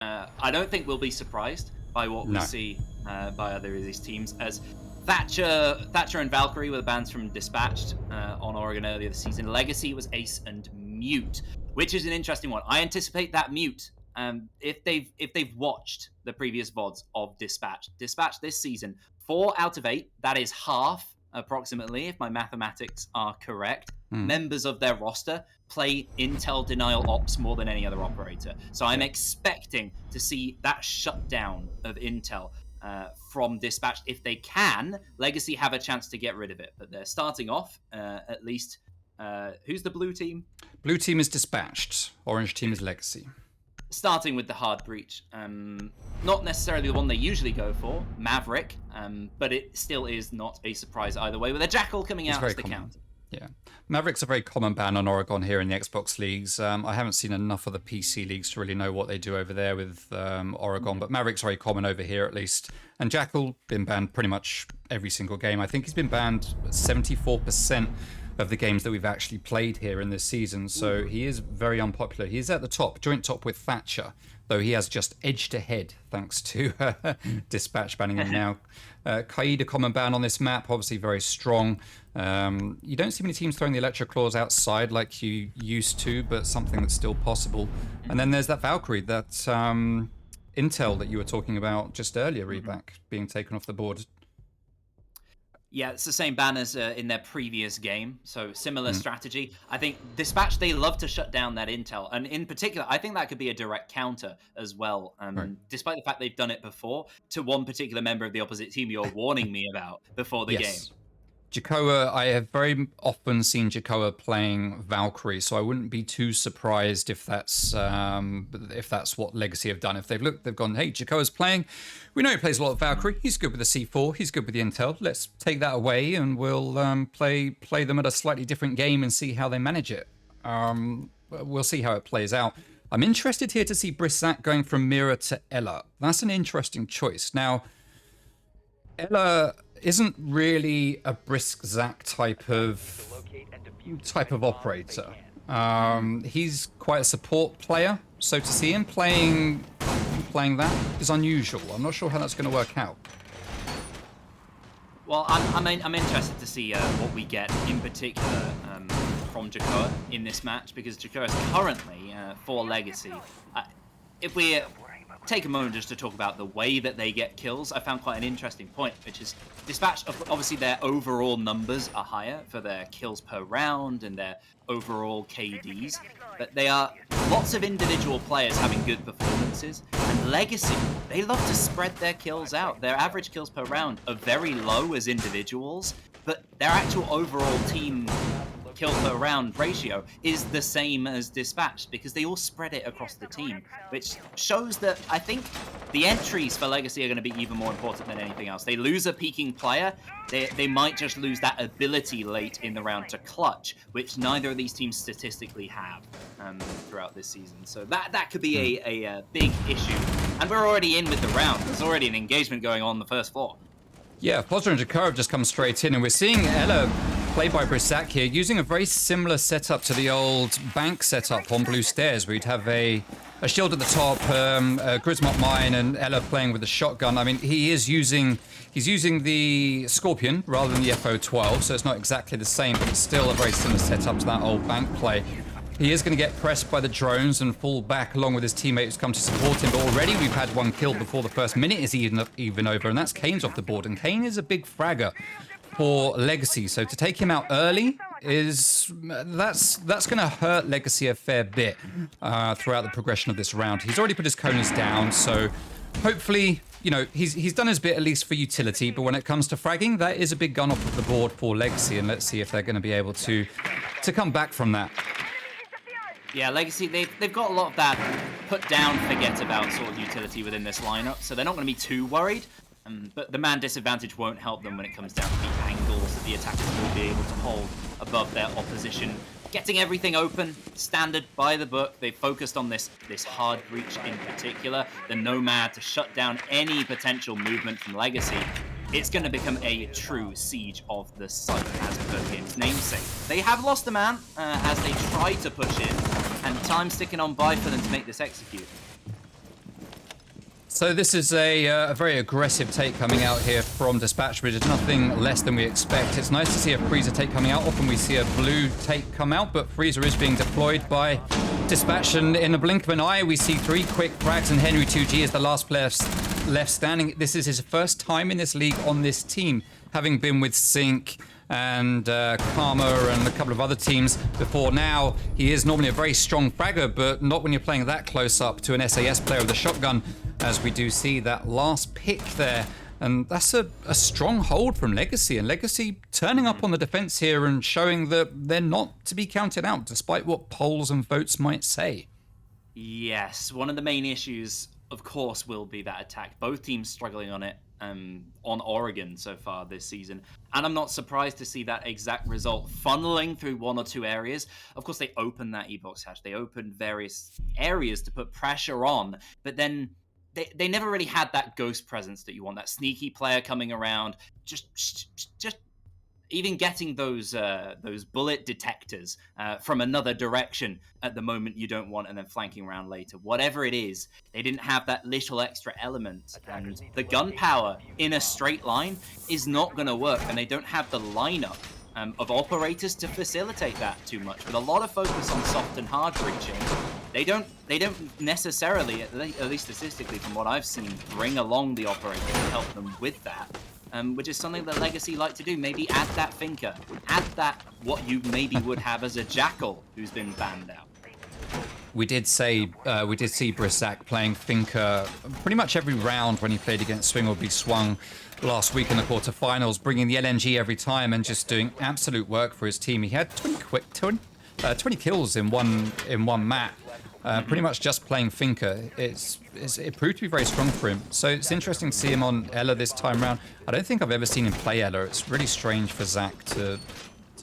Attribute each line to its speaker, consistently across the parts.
Speaker 1: I don't think we'll be surprised by what we see by other of these teams, as Thatcher and Valkyrie were the bans from Dispatched on Oregon earlier this season. Legacy was Ace and Mute, which is an interesting one. I anticipate that Mute, if they've watched the previous VODs of Dispatch this season, 4 out of 8, that is half approximately, if my mathematics are correct, members of their roster play Intel denial ops more than any other operator. So I'm expecting to see that shutdown of Intel from Dispatch. If they can, Legacy have a chance to get rid of it. But they're starting off, at least. Who's the blue team?
Speaker 2: Blue team is Dispatched. Orange team is Legacy.
Speaker 1: Starting with the hard breach. Not necessarily the one they usually go for, Maverick, but it still is not a surprise either way, with a Jackal coming out as the counter.
Speaker 2: Yeah. Maverick's a very common ban on Oregon here in the Xbox leagues. I haven't seen enough of the PC leagues to really know what they do over there with Oregon, but Maverick's very common over here at least. And Jackal, been banned pretty much every single game. I think he's been banned 74% of the games that we've actually played here in this season, so he is very unpopular. He is at the top, joint top with Thatcher, though he has just edged ahead thanks to Dispatch banning him now. Kaid, a common ban on this map, obviously very strong. You don't see many teams throwing the Electro Claws outside like you used to, but something that's still possible. And then there's that Valkyrie, that Intel that you were talking about just earlier, Reback, being taken off the board.
Speaker 1: Yeah, it's the same ban as in their previous game, so similar strategy. I think Dispatch, they love to shut down that Intel, and in particular, I think that could be a direct counter as well, despite the fact they've done it before, to one particular member of the opposite team you're warning me about before the game.
Speaker 2: Jakoa, I have very often seen Jakoa playing Valkyrie, so I wouldn't be too surprised if that's what Legacy have done. If they've looked, they've gone, hey, Jakoa's playing. We know he plays a lot of Valkyrie. He's good with the C4. He's good with the Intel. Let's take that away and we'll play them at a slightly different game and see how they manage it. We'll see how it plays out. I'm interested here to see Brissac going from Mira to Ella. That's an interesting choice. Now, Ella isn't really a brisk Zac type of operator. He's quite a support player, so to see him playing that is unusual. I'm not sure how that's going to work out.
Speaker 1: Well, I'm interested to see what we get in particular from Jakoa in this match, because Jakoa is currently for Legacy. If we take a moment just to talk about the way that they get kills, I found quite an interesting point, which is Dispatch, obviously their overall numbers are higher for their kills per round and their overall KDs, but they are lots of individual players having good performances, and Legacy, they love to spread their kills out. Their average kills per round are very low as individuals, but their actual overall team kill per round ratio is the same as Dispatched, because they all spread it across the team, which shows that I think the entries for Legacy are going to be even more important than anything else. They lose a peaking player, they might just lose that ability late in the round to clutch, which neither of these teams statistically have throughout this season. So that could be a big issue. And we're already in with the round. There's already an engagement going on the first floor.
Speaker 2: Yeah, Foster and Jakoa have just come straight in, and we're seeing Ella played by Brissac here, using a very similar setup to the old bank setup on Blue Stairs, where you'd have a shield at the top, a Grismot mine, and Ella playing with a shotgun. I mean, he's using the Scorpion rather than the FO12, so it's not exactly the same, but it's still a very similar setup to that old bank play. He is going to get pressed by the drones and fall back along with his teammate who's come to support him, but already we've had one kill before the first minute is even over, and that's Kane's off the board, and Kane is a big fragger for Legacy, so to take him out early that's going to hurt Legacy a fair bit throughout the progression of this round. He's already put his Conus down, so hopefully, you know, he's done his bit at least for utility, but when it comes to fragging, that is a big gun off of the board for Legacy, and let's see if they're going to be able to come back from that.
Speaker 1: Yeah, Legacy, they've got a lot of that put down, forget about sort of utility within this lineup, so they're not going to be too worried. But the man disadvantage won't help them when it comes down to the angles that the attackers will be able to hold above their opposition. Getting everything open, standard by the book. They focused on this hard breach in particular, the Nomad, to shut down any potential movement from Legacy. It's going to become a true siege of the site, as per the game's namesake. They have lost a man as they try to push in, and time's ticking on by for them to make this execute.
Speaker 2: So this is a very aggressive take coming out here from Dispatch, but it's nothing less than we expect. It's nice to see a Freezer take coming out. Often we see a blue take come out, but Freezer is being deployed by Dispatch, and in the blink of an eye, we see 3 quick frags, and Henry 2G is the last player left standing. This is his first time in this league on this team, having been with Sync and Karma and a couple of other teams before now. He is normally a very strong fragger, but not when you're playing that close up to an SAS player with a shotgun, as we do see that last pick there. And that's a strong hold from Legacy, and Legacy turning up on the defense here and showing that they're not to be counted out, despite what polls and votes might say.
Speaker 1: Yes, one of the main issues, of course, will be that attack. Both teams struggling on it on Oregon so far this season. And I'm not surprised to see that exact result funneling through 1 or 2 areas. Of course, they opened that E-box hatch. They opened various areas to put pressure on, but then they never really had that ghost presence that you want, that sneaky player coming around, just even getting those bullet detectors from another direction at the moment you don't want, and then flanking around later. Whatever it is, they didn't have that little extra element, and the gunpowder in a straight line is not going to work, and they don't have the lineup of operators to facilitate that too much. With a lot of focus on soft and hard breaching, they don't necessarily, at least statistically from what I've seen, bring along the operator to help them with that. Which is something that Legacy like to do. Maybe add that Finker, add that what you maybe would have as a Jackal who's been banned out.
Speaker 2: We did see Brissac playing Finker pretty much every round when he played against Swing or Be Swung last week in the quarterfinals, bringing the LNG every time and just doing absolute work for his team. He had 20 kills in one map. Pretty much just playing Finker. It proved to be very strong for him. So it's interesting to see him on Ella this time around. I don't think I've ever seen him play Ella. It's really strange for Zach to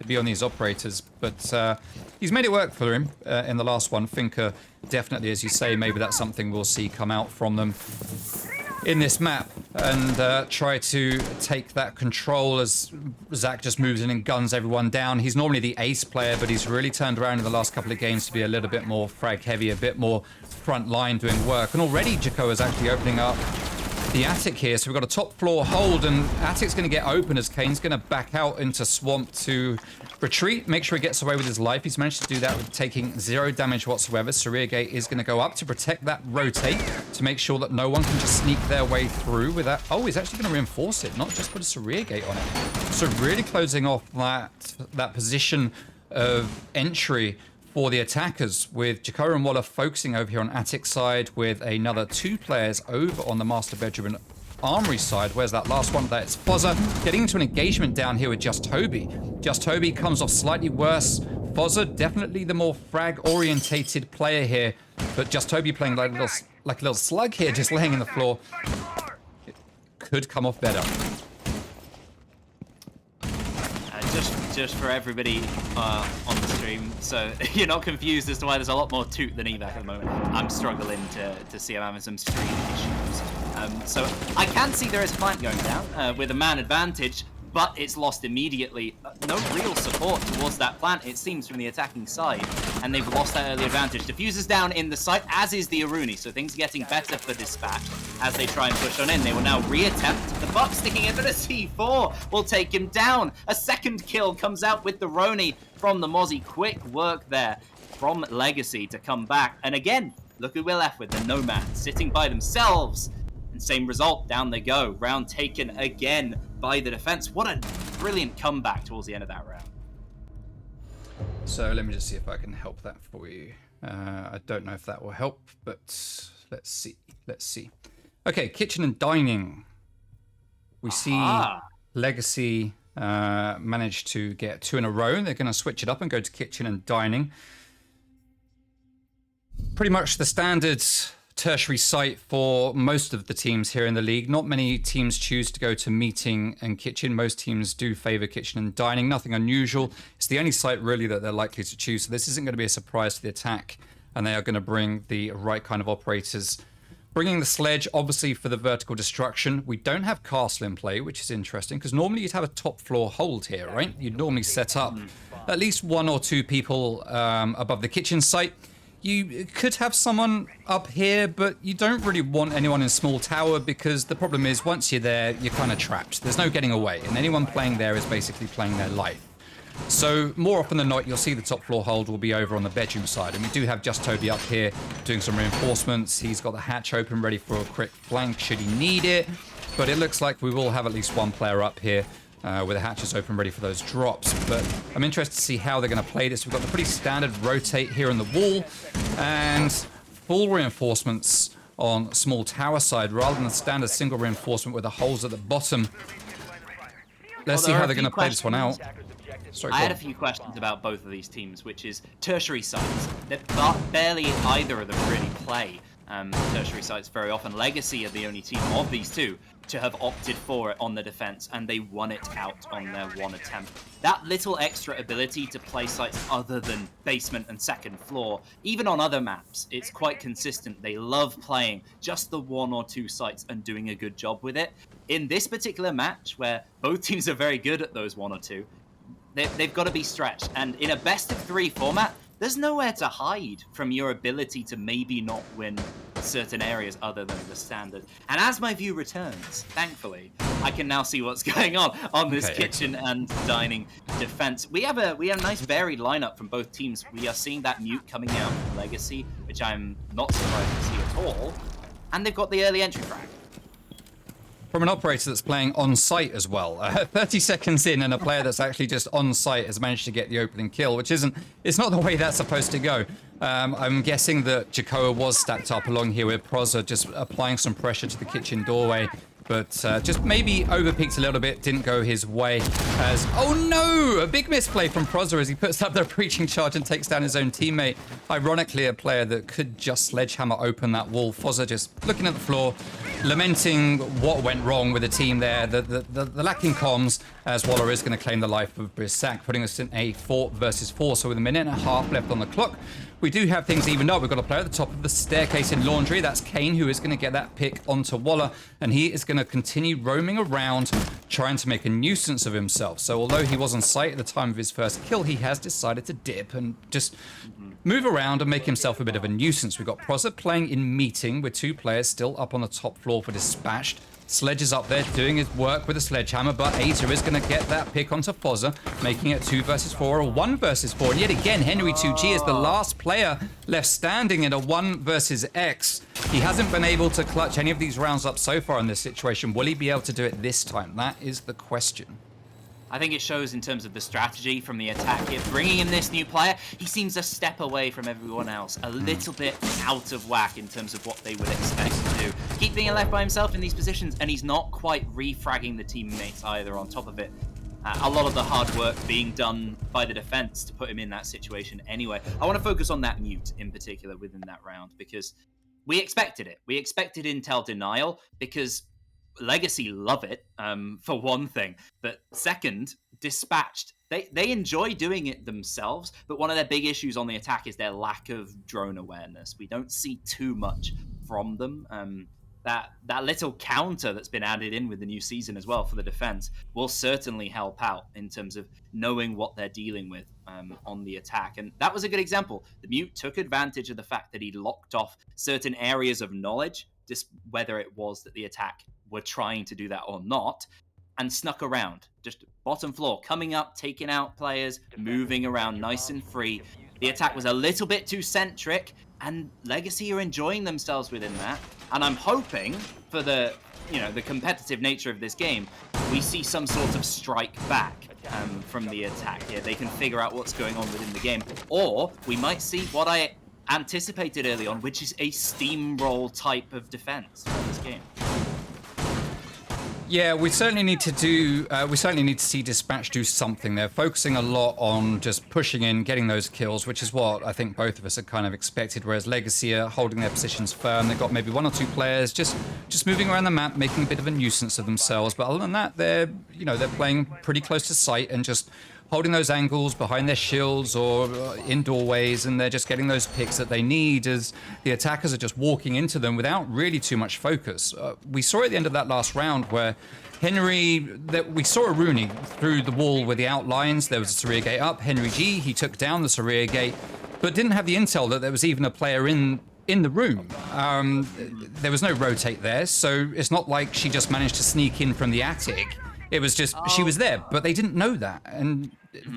Speaker 2: be on these operators, but he's made it work for him in the last one. Finker, definitely, as you say, maybe that's something we'll see come out from them in this map, and try to take that control as Zach just moves in and guns everyone down. He's normally the ace player, but he's really turned around in the last couple of games to be a little bit more frag heavy, a bit more front line doing work. And already Jaco is actually opening up the attic here, so we've got a top floor hold, and attic's going to get open as Kane's going to back out into swamp to retreat, make sure he gets away with his life. He's managed to do that with taking 0 damage whatsoever. Saria Gate is going to go up to protect that rotate, to make sure that no one can just sneak their way through with that. Oh, he's actually going to reinforce it, not just put a Saria Gate on it. So really closing off that position of entry for the attackers, with Jakara and Waller focusing over here on attic side, with another 2 players over on the master bedroom and armory side. Where's that last one? That's Fozza getting into an engagement down here with Just Toby. Just Toby comes off slightly worse. Fozza definitely the more frag orientated player here, but Just Toby playing like a little slug here, just laying in the floor. It could come off better.
Speaker 1: Just for everybody on the stream, so you're not confused as to why there's a lot more toot than evac at the moment. I'm struggling to see I'm having some stream issues. So I can see there is a plant going down with a man advantage, but it's lost immediately. No real support towards that plant, it seems, from the attacking side, and they've lost that early advantage. Diffuser's down in the site, as is the Aruni, so things are getting better for Dispatch as they try and push on in. They will now re-attempt the buck, sticking in, but a C4 will take him down. A second kill comes out with the Roni from the Mozzie. Quick work there from Legacy to come back. And again, look who we're left with, the Nomads, sitting by themselves. And same result, down they go. Round taken again by the defense. What a brilliant comeback towards the end of that round.
Speaker 2: So let me just see if I can help that for you. I don't know if that will help, but let's see. Okay, kitchen and dining. We see Legacy managed to get 2 in a row. They're going to switch it up and go to kitchen and dining. Pretty much the standard tertiary site for most of the teams here in the league. Not many teams choose to go to meeting and kitchen. Most teams do favor kitchen and dining. Nothing unusual. It's the only site really that they're likely to choose. So this isn't going to be a surprise to the attack, and they are going to bring the right kind of operators. Bringing the sledge, obviously, for the vertical destruction. We don't have castle in play, which is interesting, because normally you'd have a top floor hold here, right? You'd normally set up at least 1 or 2 people above the kitchen site. You could have someone up here, but you don't really want anyone in small tower because the problem is once you're there, you're kind of trapped. There's no getting away, and anyone playing there is basically playing their life. So more often than not, you'll see the top floor hold will be over on the bedroom side, and we do have Just Toby up here doing some reinforcements. He's got the hatch open, ready for a quick flank should he need it, but it looks like we will have at least one player up here with the hatches open, ready for those drops. But I'm interested to see how they're going to play this. We've got the pretty standard rotate here on the wall, and full reinforcements on small tower side, rather than the standard single reinforcement with the holes at the bottom. Let's see how they're going to play this one out. Sorry,
Speaker 1: I had a few questions about both of these teams, which is tertiary sites. Barely either of them really play tertiary sites very often. Legacy are the only team of these two to have opted for it on the defense, and they won it out on their one attempt. That little extra ability to play sites other than basement and second floor, even on other maps, it's quite consistent. They love playing just the one or two sites and doing a good job with it. In this particular match, where both teams are very good at those one or two, they've got to be stretched. And in a best-of-3 format, there's nowhere to hide from your ability to maybe not win certain areas other than the standard. And as my view returns, thankfully, I can now see what's going on this kitchen and dining defense. We have a nice varied lineup from both teams. We are seeing that mute coming out from Legacy, which I'm not surprised to see at all. And they've got the early entry frag.
Speaker 2: From an operator that's playing on site as well. 30 seconds in, and a player that's actually just on site has managed to get the opening kill, which it's not the way that's supposed to go. I'm guessing that Jakoa was stacked up along here with Proza, just applying some pressure to the kitchen doorway, but just maybe overpeaked a little bit, didn't go his way as... Oh no! A big misplay from Proza as he puts up the breaching charge and takes down his own teammate. Ironically, a player that could just sledgehammer open that wall. Fozza just looking at the floor, lamenting what went wrong with the team there, the lacking comms, as Waller is going to claim the life of Brisac, putting us in a 4 versus 4. So with a minute and a half left on the clock, we do have things evened up. We've got a player at the top of the staircase in Laundry. That's Kane, who is going to get that pick onto Waller, and he is going to continue roaming around, trying to make a nuisance of himself. So although he was on site at the time of his first kill, he has decided to dip and just move around and make himself a bit of a nuisance. We've got Proza playing in meeting with two players still up on the top floor for Dispatched. Sledge is up there doing his work with a sledgehammer, but Aza is going to get that pick onto Fozza, making it 2 versus 4 or 1 versus 4. And yet again, Henry 2G is the last player left standing in a 1 versus X. He hasn't been able to clutch any of these rounds up so far in this situation. Will he be able to do it this time? That is the question.
Speaker 1: I think it shows in terms of the strategy from the attack here. Bringing in this new player, he seems a step away from everyone else. A little bit out of whack in terms of what they would expect to do. Keep being left by himself in these positions, and he's not quite refragging the teammates either on top of it. A lot of the hard work being done by the defense to put him in that situation anyway. I want to focus on that mute in particular within that round, because we expected it. We expected Intel denial, because Legacy love it, for one thing, but second, Dispatched, they enjoy doing it themselves, but one of their big issues on the attack is their lack of drone awareness. We don't see too much from them. That little counter that's been added in with the new season as well for the defense will certainly help out in terms of knowing what they're dealing with on the attack. And that was a good example. The mute took advantage of the fact that he locked off certain areas of knowledge, just whether it was that the attack were trying to do that or not, and snuck around. Just bottom floor, coming up, taking out players, moving around nice and free. The attack was a little bit too centric, and Legacy are enjoying themselves within that. And I'm hoping for the competitive nature of this game, we see some sort of strike back from the attack here. They can figure out what's going on within the game. Or we might see what I anticipated early on, which is a steamroll type of defense for this game.
Speaker 2: Yeah, we certainly need to see Dispatch do something. They're focusing a lot on just pushing in, getting those kills, which is what I think both of us had kind of expected, whereas Legacy are holding their positions firm. They've got maybe 1 or 2 players just moving around the map, making a bit of a nuisance of themselves. But other than that, they're playing pretty close to sight and just holding those angles behind their shields or in doorways, and they're just getting those picks that they need as the attackers are just walking into them without really too much focus. We saw at the end of that last round where we saw a Rooney through the wall with the outlines. There was a Saria gate up. Henry G, he took down the Saria gate. but didn't have the intel that there was even a player in the room. There was no rotate there, so it's not like she just managed to sneak in from the attic. It was just, she was there, but they didn't know that, and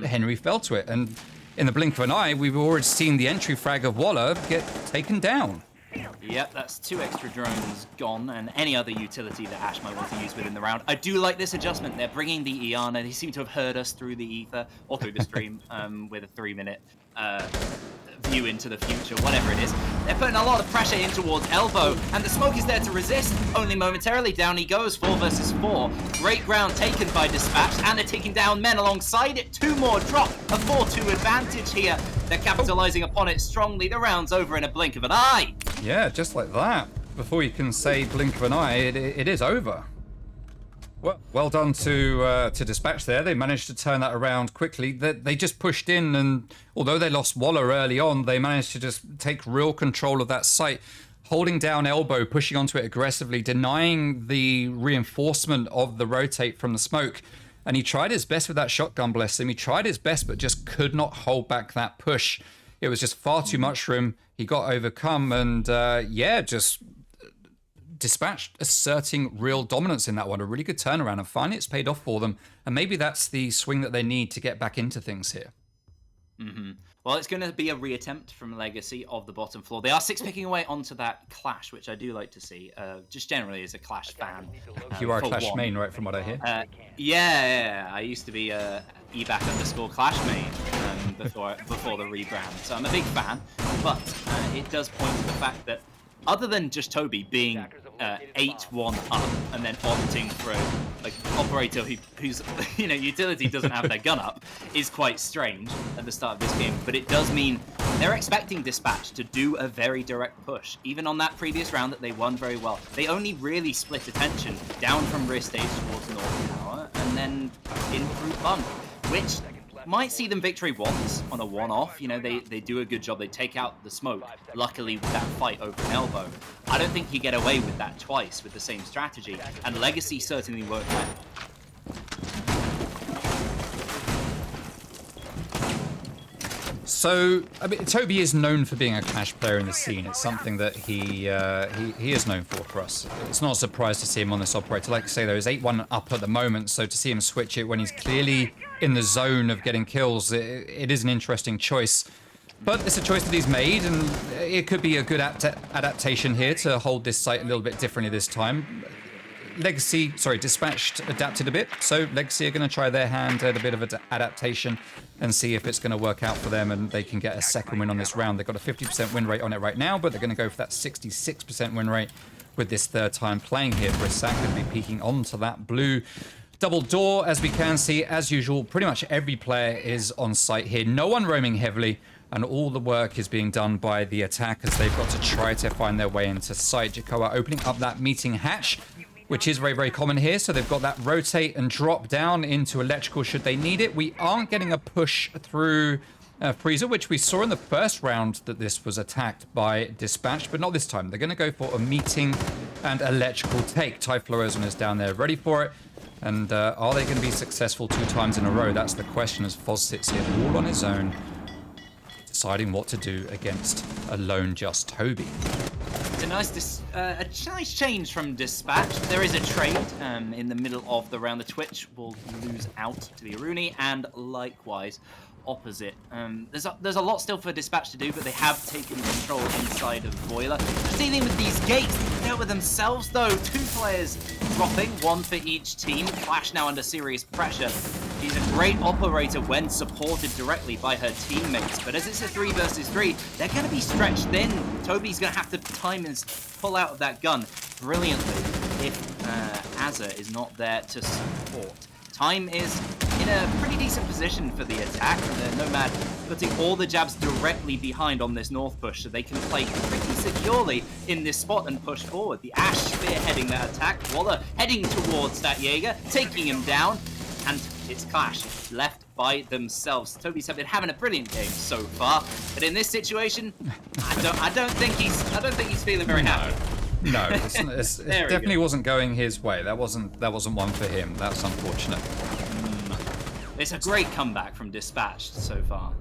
Speaker 2: Henry fell to it, and in the blink of an eye, we've already seen the entry frag of Waller get taken down.
Speaker 1: Yep, that's 2 extra drones gone, and any other utility that Ash might want to use within the round. I do like this adjustment. They're bringing the Iana. They seem to have heard us through the ether, or through the stream, with a 3-minute view into the future, whatever it is. They're putting a lot of pressure in towards Elbow, and the smoke is there to resist. Only momentarily, down he goes, 4 versus 4. Great ground taken by Dispatch, and they're taking down men alongside it. 2 more drop, a 4-2 advantage here. They're capitalizing upon it strongly. The round's over in a blink of an eye.
Speaker 2: Yeah, just like that. Before you can say blink of an eye, it is over. Well done to Dispatch there. They managed to turn that around quickly. They just pushed in, and although they lost Waller early on, they managed to just take real control of that site, holding down Elbow, pushing onto it aggressively, denying the reinforcement of the rotate from the smoke. And he tried his best with that shotgun, bless him. He tried his best, but just could not hold back that push. It was just far too much for him. He got overcome, and just Dispatch asserting real dominance in that one. A really good turnaround, and finally it's paid off for them. And maybe that's the swing that they need to get back into things here.
Speaker 1: Well, it's going to be a reattempt from Legacy of the bottom floor. They are 6-picking away onto that Clash, which I do like to see. Just generally as a Clash fan.
Speaker 2: You are a Clash main, right, from what I hear?
Speaker 1: Yeah. I used to be eback_Clash main before the rebrand. So I'm a big fan. But it does point to the fact that other than just Toby being 8-1 up and then opting for an operator whose utility doesn't have their gun up is quite strange at the start of this game, but it does mean they're expecting Dispatch to do a very direct push. Even on that previous round that they won very well, they only really split attention down from rear stage towards North Tower and then in through Bunk, which might see them victory once on a one-off. They do a good job. They take out the smoke. Luckily, with that fight over an Elbow, I don't think you get away with that twice with the same strategy. And Legacy certainly worked well.
Speaker 2: So, I mean, Toby is known for being a Clash player in the scene. It's something that he is known for us. It's not a surprise to see him on this operator. Like I say, though, he's 8-1 up at the moment, so to see him switch it when he's clearly in the zone of getting kills, it is an interesting choice. But it's a choice that he's made, and it could be a good adaptation here to hold this site a little bit differently this time. Dispatched adapted a bit, so Legacy are going to try their hand at a bit of an adaptation and see if it's going to work out for them and they can get a second win on this round. They've got a 50% win rate on it right now, but they're going to go for that 66% win rate with this third time playing here. Brissac going to be peeking onto that blue double door. As we can see, as usual, pretty much every player is on site here. No one roaming heavily, and all the work is being done by the attackers. They've got to try to find their way into site. Jakoa opening up that meeting hatch, which is very, very common here. So they've got that rotate and drop down into electrical should they need it. We aren't getting a push through Freezer, which we saw in the first round that this was attacked by Dispatch, but not this time. They're going to go for a meeting and electrical take. Typhloism is down there ready for it. And are they going to be successful 2 times in a row? That's the question as Foz sits here all on his own, deciding what to do against a lone just Toby.
Speaker 1: It's a nice change from Dispatch. There is a trade in the middle of the round. The Twitch will lose out to the Aruni, and likewise opposite. There's a lot still for Dispatch to do, but they have taken control inside of Boiler. Just dealing with these gates, they dealt with themselves though. 2 players dropping, 1 for each team. Clash now under serious pressure. She's a great operator when supported directly by her teammates, but as it's a 3 versus 3, they're going to be stretched thin. Toby's going to have to time and pull out of that gun brilliantly if Azza is not there to support. Time is in a pretty decent position for the attack, and Nomad putting all the jabs directly behind on this north push so they can play pretty securely in this spot and push forward. The Ash spearheading that attack, Waller heading towards that Jaeger, taking him down, and it's Clash left by themselves. Toby's been having a brilliant game so far, but in this situation, I don't think he's feeling very happy.
Speaker 2: No, it definitely wasn't going his way. That wasn't one for him. That's unfortunate.
Speaker 1: It's a great comeback from Dispatched so far.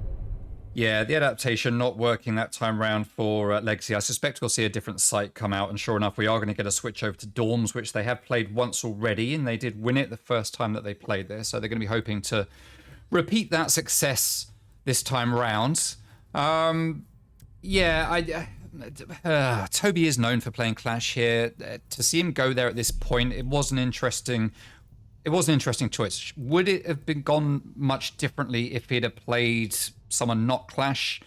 Speaker 2: Yeah, the adaptation not working that time round for Legacy. I suspect we'll see a different site come out, and sure enough, we are going to get a switch over to Dorms, which they have played once already, and they did win it the first time that they played there, so they're going to be hoping to repeat that success this time round. Yeah, Toby is known for playing Clash here. To see him go there at this point, it was an interesting choice. Would it have been gone much differently if he'd have played someone not Clash?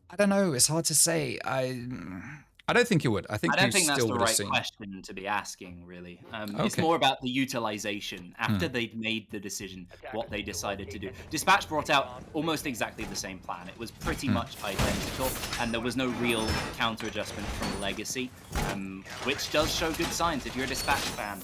Speaker 2: I don't know. It's hard to say. I don't think it would. I
Speaker 1: don't think that's the right
Speaker 2: seen.
Speaker 1: question to be asking, really.
Speaker 2: Okay.
Speaker 1: It's more about the utilization after they'd made the decision, what they decided to do. Dispatch brought out almost exactly the same plan. It was pretty much identical, and there was no real counter adjustment from Legacy, which does show good signs. If you're a Dispatch fan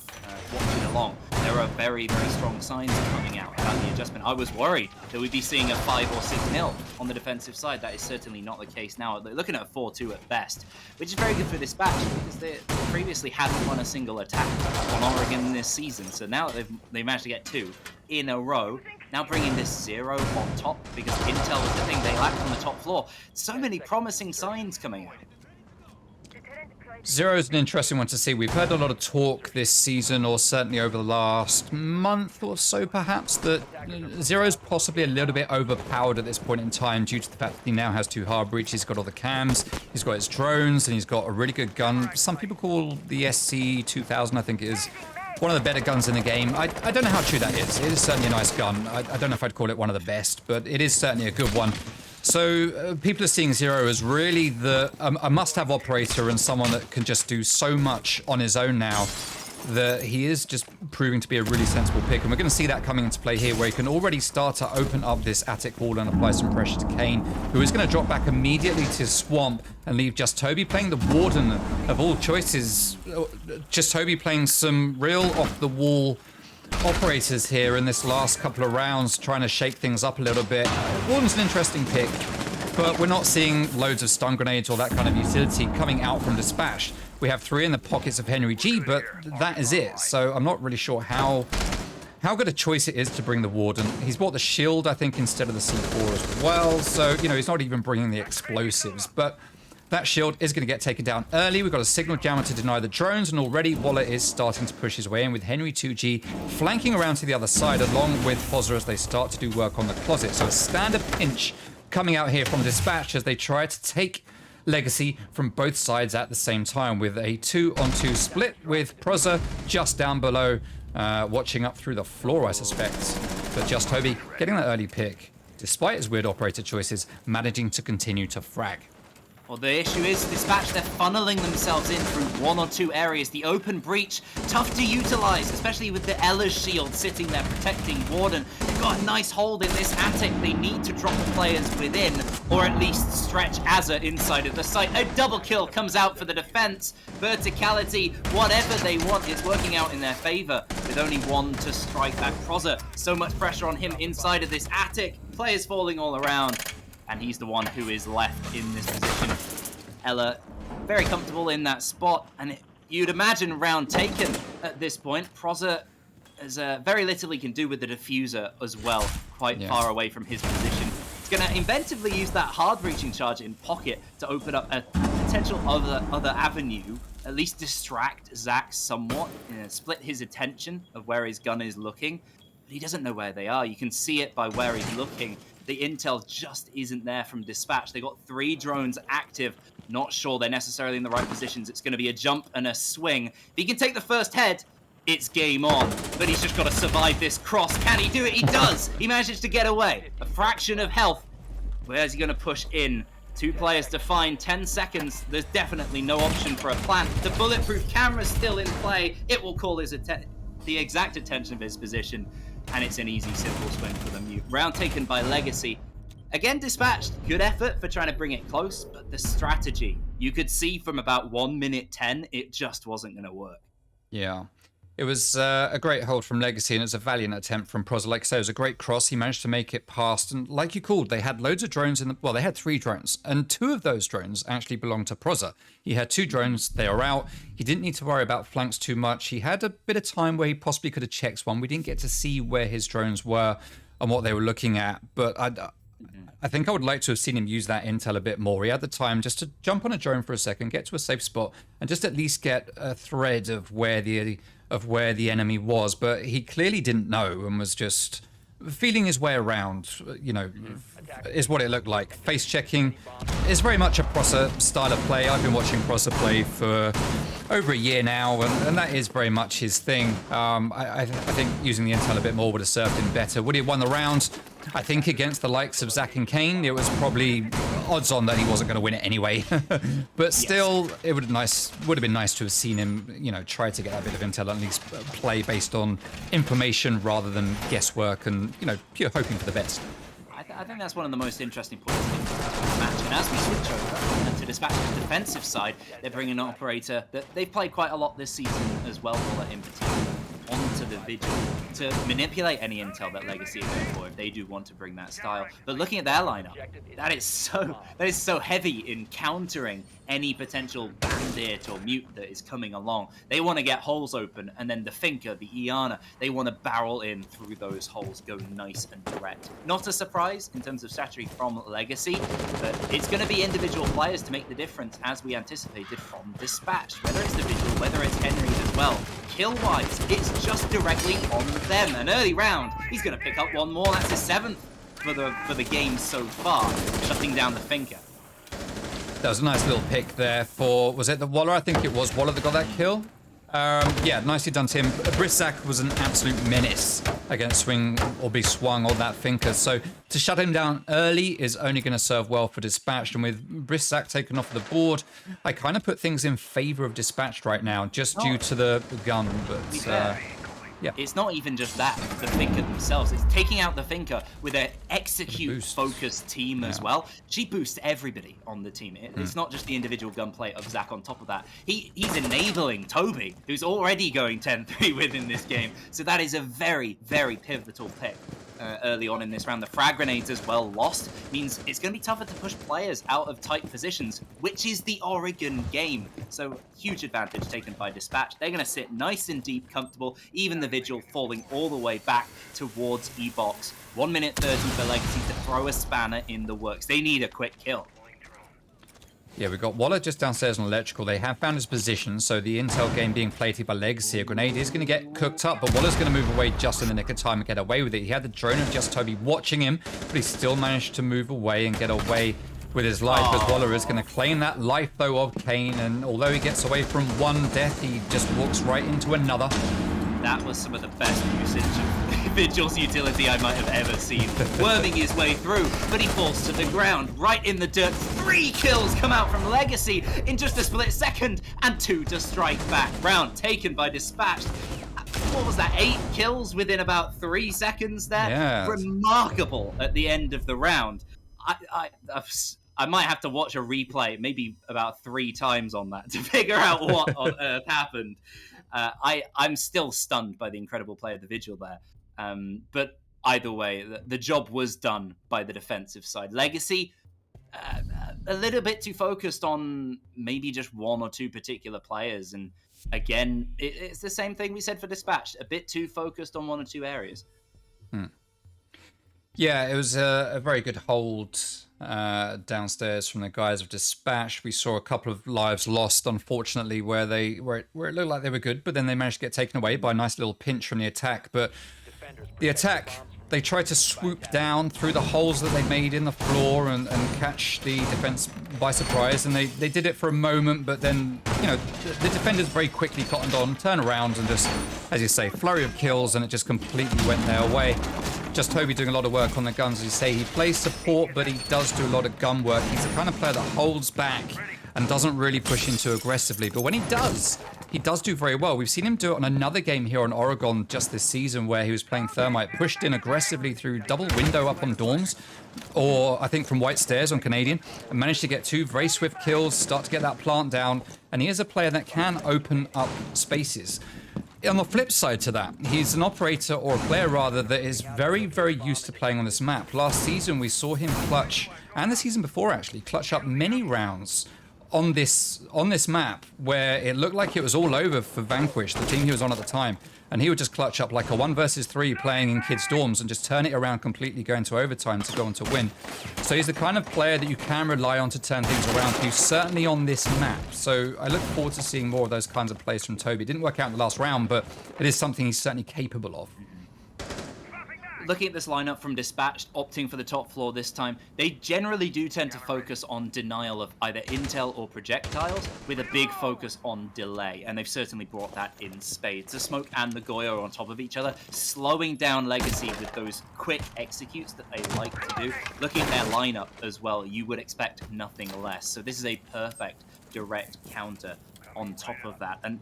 Speaker 1: watching along, there are very, very strong signs coming out about the adjustment. I was worried that we'd be seeing a 5 or 6-0 on the defensive side. That is certainly not the case now. They're looking at a 4-2 at best, which is very good for Dispatch because they previously hadn't won a single attack on Oregon this season. So now they managed to get 2 in a row. Now bringing this 0 on top because intel was the thing they lacked on the top floor. So many promising signs coming out.
Speaker 2: Zero is an interesting one to see. We've heard a lot of talk this season, or certainly over the last month or so perhaps, that Zero's possibly a little bit overpowered at this point in time due to the fact that he now has 2 hard breach. He's got all the cams, he's got his drones, and he's got a really good gun. Some people call the SC-2000, I think it is, one of the better guns in the game. I don't know how true that is. It is certainly a nice gun. I don't know if I'd call it one of the best, but it is certainly a good one. So people are seeing Zero as really a must-have operator and someone that can just do so much on his own now that he is just proving to be a really sensible pick. And we're going to see that coming into play here, where he can already start to open up this attic wall and apply some pressure to Kane, who is going to drop back immediately to Swamp and leave just Toby playing the Warden of all choices. Just Toby playing some real off-the-wall operators here in this last couple of rounds, trying to shake things up a little bit. Warden's an interesting pick, but we're not seeing loads of stun grenades or that kind of utility coming out from Dispatch. We have 3 in the pockets of Henry G, but that is it. So I'm not really sure how good a choice it is to bring the Warden. He's bought the shield, I think, instead of the C4 as well. So, you know, he's not even bringing the explosives, but that shield is going to get taken down early. We've got a signal jammer to deny the drones, and already Wallet is starting to push his way in with Henry 2G flanking around to the other side along with Pozza as they start to do work on the closet. So a standard pinch coming out here from Dispatch as they try to take Legacy from both sides at the same time with a 2-on-2 split with Pozza just down below, watching up through the floor, I suspect. But just Toby getting that early pick, despite his weird operator choices, managing to continue to frag.
Speaker 1: Well, the issue is Dispatch, they're funneling themselves in through 1 or 2 areas. The open breach, tough to utilize, especially with the Ella's shield sitting there protecting Warden. They've got a nice hold in this attic. They need to drop the players within, or at least stretch Azza inside of the site. A double kill comes out for the defense. Verticality, whatever they want is working out in their favor, with only 1 to strike back. Pozza, so much pressure on him inside of this attic. Players falling all around. And he's the one who is left in this position. Ella, very comfortable in that spot, and you'd imagine round taken at this point. Pozza has very little he can do with the diffuser as well, quite far away from his position. He's going to inventively use that hard-reaching charge in pocket to open up a potential other avenue, at least distract Zach somewhat, split his attention of where his gun is looking. But he doesn't know where they are. You can see it by where he's looking. The intel just isn't there from Dispatch. They got 3 drones active. Not sure they're necessarily in the right positions. It's going to be a jump and a swing. If he can take the first head, it's game on. But he's just got to survive this cross. Can he do it? He does. He manages to get away. A fraction of health. Where's he going to push in? 2 players to find 10 seconds. There's definitely no option for a plant. The bulletproof camera's still in play. It will call the exact attention of his position. And it's an easy, simple swing for the mute. Round taken by Legacy. Again, Dispatched. Good effort for trying to bring it close, but the strategy. You could see from about 1 minute 10, it just wasn't going to work.
Speaker 2: Yeah. It was a great hold from Legacy, and it was a valiant attempt from Pozza. Like I say, it was a great cross. He managed to make it past, and like you called, they had loads of drones in the... Well, they had 3 drones, and 2 of those drones actually belonged to Pozza. He had 2 drones, they are out. He didn't need to worry about flanks too much. He had a bit of time where he possibly could have checked one. We didn't get to see where his drones were and what they were looking at, but I I think I would like to have seen him use that intel a bit more. He had the time just to jump on a drone for a second, get to a safe spot, and just at least get a thread of where the enemy was. But he clearly didn't know and was just feeling his way around, you know, is what it looked like. Face checking is very much a Prosser style of play. I've been watching Prosser play for over a year now, and that is very much his thing. I think using the intel a bit more would have served him better. Would he have won the round? I think against the likes of Zach and Kane, it was probably odds on that he wasn't going to win it anyway. But still, it would have been nice to have seen him, you know, try to get that bit of intel, at least play based on information rather than guesswork and, you know, pure hoping for the best.
Speaker 1: I think that's one of the most interesting points in the match. And as we switch over to Dispatch the defensive side, they're bringing an operator that they've played quite a lot this season as well, in particular, onto the Vigil to manipulate any intel that Legacy are going for if they do want to bring that style. But looking at their lineup, that is so heavy in countering any potential bandit or mute that is coming along. They want to get holes open, and then the Finker, the Iana, they want to barrel in through those holes, go nice and direct. Not a surprise in terms of strategy from Legacy, but it's going to be individual players to make the difference, as we anticipated from Dispatch. Whether it's the Vigil, whether it's Henry as well. Kill-wise, it's just directly on them. An early round, he's going to pick up one more. That's his 7th for the game so far, shutting down the Finker.
Speaker 2: That was a nice little pick there for, was it the Waller? I think it was Waller that got that kill. Yeah, nicely done to him. Brisak was an absolute menace against swing or be swung on that Finker. So to shut him down early is only going to serve well for Dispatched. And with Brisak taken off the board, I kind of put things in favor of Dispatched right now, just due to the gun. But yeah.
Speaker 1: It's not even just that, the Finker themselves. It's taking out the Finker with an execute-focused team as well. She boosts everybody on the team. It's not just the individual gunplay of Zach on top of that. He's enabling Toby, who's already going 10-3 within this game. So that is a very, very pivotal pick. Early on in this round. The frag grenades as well lost means it's going to be tougher to push players out of tight positions, which is the Oregon game. So huge advantage taken by Dispatch. They're going to sit nice and deep, comfortable, even the Vigil falling all the way back towards E-Box. 1 minute 30 for Legacy to throw a spanner in the works. They need a quick kill.
Speaker 2: Yeah, we've got Waller just downstairs on electrical. They have found his position, so the intel game being plated by Legacy. A grenade is going to get cooked up, but Waller's going to move away just in the nick of time and get away with it. He had the drone of just Toby watching him, but he still managed to move away and get away with his life, as Waller is going to claim that life, though, of Kane. And although he gets away from one death, he just walks right into another.
Speaker 1: That was some of the best usage of Vigil's utility I might have ever seen. Worming his way through, but he falls to the ground, right in the dirt. 3 kills come out from Legacy in just a split second, and 2 to strike back. Round taken by Dispatch. What was that, 8 kills within about 3 seconds there?
Speaker 2: Yeah.
Speaker 1: Remarkable at the end of the round. I might have to watch a replay, maybe about 3 times on that to figure out what on earth happened. I'm still stunned by the incredible play of the Vigil there. But either way, the job was done by the defensive side. Legacy, a little bit too focused on maybe just 1 or 2 particular players. And again, it's the same thing we said for Dispatch. A bit too focused on 1 or 2 areas.
Speaker 2: Yeah, it was a very good hold downstairs from the guys of Dispatch. We saw a couple of lives lost, unfortunately, where it looked like they were good, but then they managed to get taken away by a nice little pinch from the attack. But the attack, they tried to swoop down through the holes that they made in the floor and catch the defense by surprise, and they did it for a moment, but then, you know, the defenders very quickly cottoned on, turned around, and just, as you say, flurry of kills, and it just completely went their way. Just Toby doing a lot of work on the guns, as you say. He plays support, but he does do a lot of gun work. He's the kind of player that holds back and doesn't really push into aggressively. But when he does do very well. We've seen him do it on another game here on Oregon just this season where he was playing Thermite, pushed in aggressively through double window up on Dorms, or I think from White Stairs on Canadian, and managed to get 2 very swift kills, start to get that plant down. And he is a player that can open up spaces. On the flip side to that, he's an operator, or a player rather, that is very, very used to playing on this map. Last season we saw him clutch, and the season before actually, clutch up many rounds on this map where it looked like it was all over for Vanquish, the team he was on at the time, and he would just clutch up like a 1 versus 3 playing in kids' dorms and just turn it around completely, go into overtime to go on to win. So he's the kind of player that you can rely on to turn things around for you, certainly on this map. So I look forward to seeing more of those kinds of plays from Toby. It didn't work out in the last round, but it is something he's certainly capable of.
Speaker 1: Looking at this lineup from Dispatched, opting for the top floor this time, they generally do tend to focus on denial of either intel or projectiles, with a big focus on delay, and they've certainly brought that in spades. The Smoke and the Goya are on top of each other, slowing down Legacy with those quick executes that they like to do. Looking at their lineup as well, you would expect nothing less. So this is a perfect direct counter on top of that. And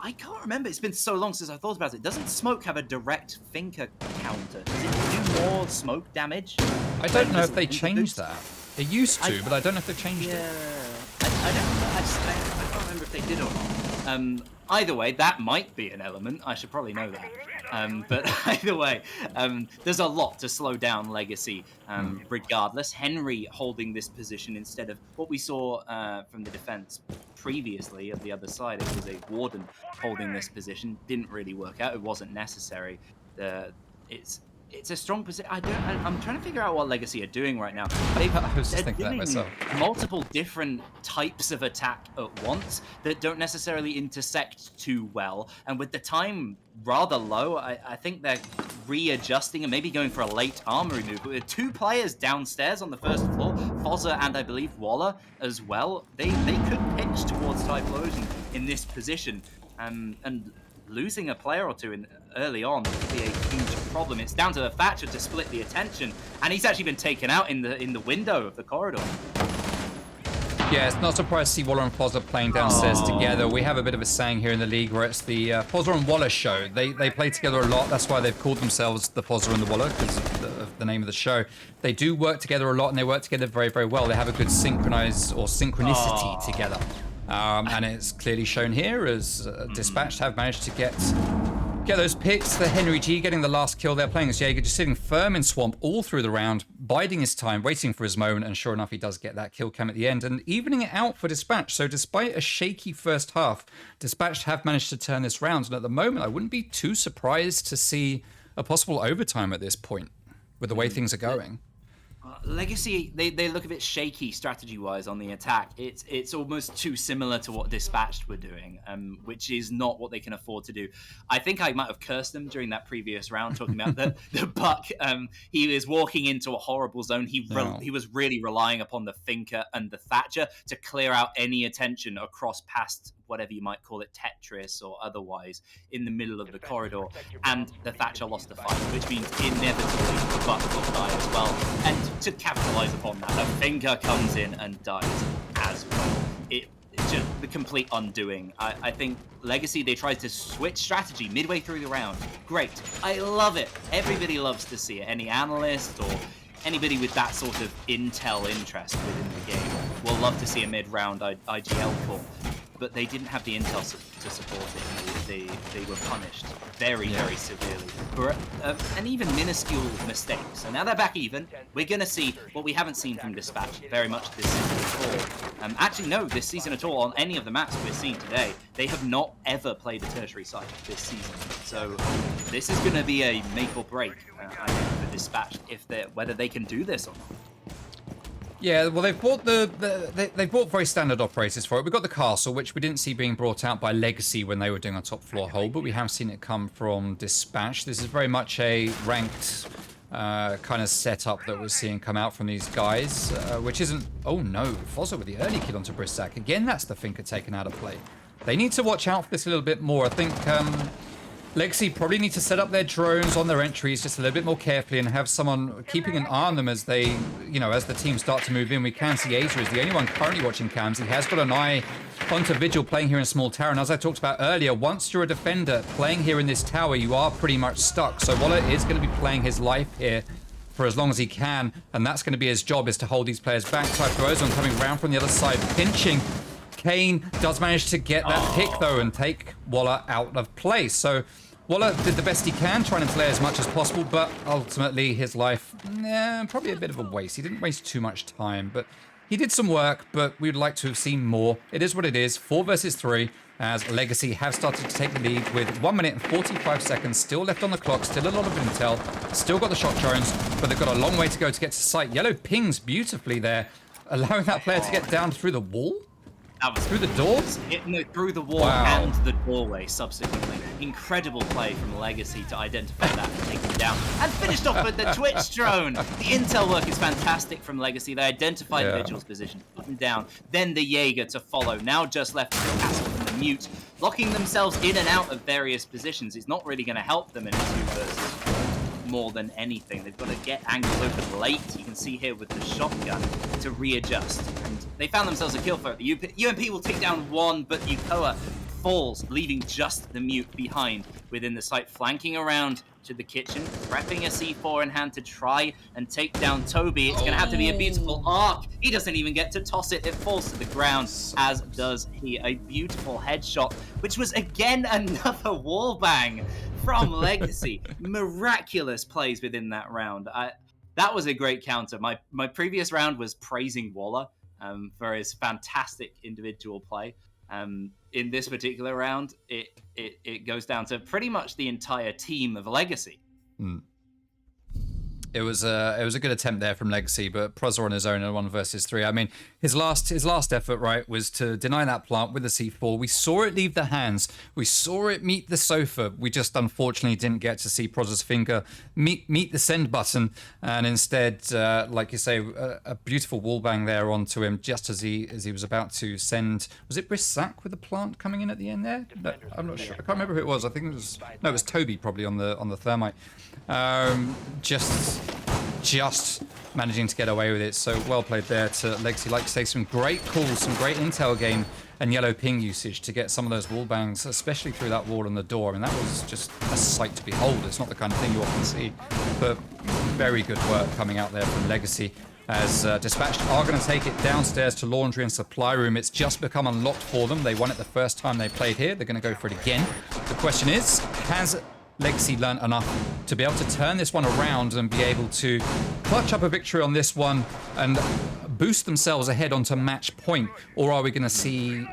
Speaker 1: I can't remember, it's been so long since I thought about it. Doesn't Smoke have a direct Finker counter? Does it do more smoke damage?
Speaker 2: I don't know if they changed that. It used to, but I don't know if they've changed it.
Speaker 1: I don't know. I can't remember if they did or not. Either way, that might be an element. I should probably know that. But either way, there's a lot to slow down Legacy regardless. Henry holding this position instead of what we saw from the defense previously of the other side. It was a Warden holding this position. Didn't really work out. It wasn't necessary. It's a strong position. I'm trying to figure out what Legacy are doing right now.
Speaker 2: I was just thinking that myself.
Speaker 1: Multiple different types of attack at once that don't necessarily intersect too well. And with the time rather low, I think they're readjusting and maybe going for a late armory move. With 2 players downstairs on the first floor, Fozzer and I believe Waller as well, they could pinch towards Typhlosion in this position. And losing a player or two early on would be a huge problem. It's down to the Thatcher to split the attention, and he's actually been taken out in the window of the corridor.
Speaker 2: Yeah, it's not surprised to see Waller and Fozzer playing downstairs together. We have a bit of a saying here in the league where it's the Fozzer and Waller show. They play together a lot. That's why they've called themselves the Fozzer and the Waller, because of the name of the show. They do work together a lot, and they work together very, very well. They have a good synchronicity together. And it's clearly shown here as Dispatched have managed to get those picks. The Henry G getting the last kill there, playing as Jaeger, just sitting firm in Swamp all through the round, biding his time, waiting for his moment, and sure enough, he does get that kill cam at the end, and evening it out for Dispatched. So despite a shaky first half, Dispatched have managed to turn this round, and at the moment, I wouldn't be too surprised to see a possible overtime at this point, with the way things are going.
Speaker 1: Legacy, they look a bit shaky strategy-wise on the attack. It's almost too similar to what Dispatched were doing, which is not what they can afford to do. I think I might have cursed them during that previous round, talking about the Buck. He is walking into a horrible zone. He was really relying upon the Finker and the Thatcher to clear out any attention across past whatever you might call it, Tetris or otherwise, in the middle of the corridor, and the Thatcher lost the fight, which means inevitably the Buck will die as well. And to capitalise upon that, a Finger comes in and dies as well. It's just the complete undoing. I think Legacy, they tried to switch strategy midway through the round. Great. I love it. Everybody loves to see it. Any analyst or anybody with that sort of intel interest within the game will love to see a mid-round IGL call. But they didn't have the intel to support it. They were punished very severely for an even minuscule mistake. So now they're back even. We're going to see what we haven't seen from Dispatch very much this season at all. Actually, no, this season at all. On any of the maps we're seeing today, they have not ever played a tertiary site this season. So this is going to be a make or break, I think, for Dispatch, whether they can do this or not.
Speaker 2: Yeah, well, they've bought they've bought very standard operators for it. We've got the castle, which we didn't see being brought out by Legacy when they were doing a top floor hold, but we have seen it come from Dispatch. This is very much a ranked kind of setup that we're seeing come out from these guys, which isn't... Oh no, Fozzer with the early kill onto Brissac. Again, that's the Finker taken out of play. They need to watch out for this a little bit more. I think Legacy probably need to set up their drones on their entries just a little bit more carefully and have someone keeping an eye on them as they, as the team start to move in. We can see Azer is the only one currently watching cams. He has got an eye onto Vigil playing here in Small Tower. And as I talked about earlier, once you're a defender playing here in this tower, you are pretty much stuck. So Waller is going to be playing his life here for as long as he can. And that's going to be his job, is to hold these players back. Typhlosion coming round from the other side, pinching. Kane does manage to get that pick, though, and take Waller out of play. So Waller did the best he can, trying to play as much as possible, but ultimately his life, probably a bit of a waste. He didn't waste too much time, but he did some work, but we'd like to have seen more. It is what it is. 4 versus 3, as Legacy have started to take the lead with 1 minute and 45 seconds still left on the clock. Still a lot of intel. Still got the shock drones, but they've got a long way to go to get to site. Yellow pings beautifully there, allowing that player to get down through the wall?
Speaker 1: That was
Speaker 2: through the door?
Speaker 1: No, through the wall and the doorway subsequently. Incredible play from Legacy to identify that and take him down. And finished off with the Twitch drone. The intel work is fantastic from Legacy. They identified Vigil's position, put him down. Then the Jaeger to follow. Now just left the castle from the Mute, locking themselves in and out of various positions. It's not really going to help them in a 2 versus 4 more than anything. They've got to get angles open late. You can see here with the shotgun to readjust. And they found themselves a kill for it. The UMP will take down 1, but Yukoa falls, leaving just the Mute behind within the site, flanking around to the kitchen, prepping a C4 in hand to try and take down Toby. It's going to have to be a beautiful arc. He doesn't even get to toss it. It falls to the ground, as does he. A beautiful headshot, which was again another wall bang from Legacy. Miraculous plays within that round. That was a great counter. My previous round was praising Waller for his fantastic individual play. In this particular round, it goes down to pretty much the entire team of Legacy.
Speaker 2: It was a good attempt there from Legacy, but Prozor on his own in 1 versus 3. I mean, his last effort, right, was to deny that plant with the C4. We saw it leave the hands. We saw it meet the sofa. We just unfortunately didn't get to see Prozor's finger meet the send button, and instead, like you say, a beautiful wall bang there onto him just as he was about to send. Was it Brissac with the plant coming in at the end there? No, I'm not sure. I can't remember who it was. I think it was Toby probably on the thermite. Just managing to get away with it. So well played there to Legacy. Like you say, some great calls, some great intel game and yellow ping usage to get some of those wall bangs, especially through that wall and the door. I mean, that was just a sight to behold. It's not the kind of thing you often see, but very good work coming out there from Legacy. As Dispatched are going to take it downstairs to laundry and supply room. It's just become unlocked for them. They won it the first time they played here. They're going to go for it again. The question is, has Legacy learned enough to be able to turn this one around and be able to clutch up a victory on this one and boost themselves ahead onto match point? Or are we going to see,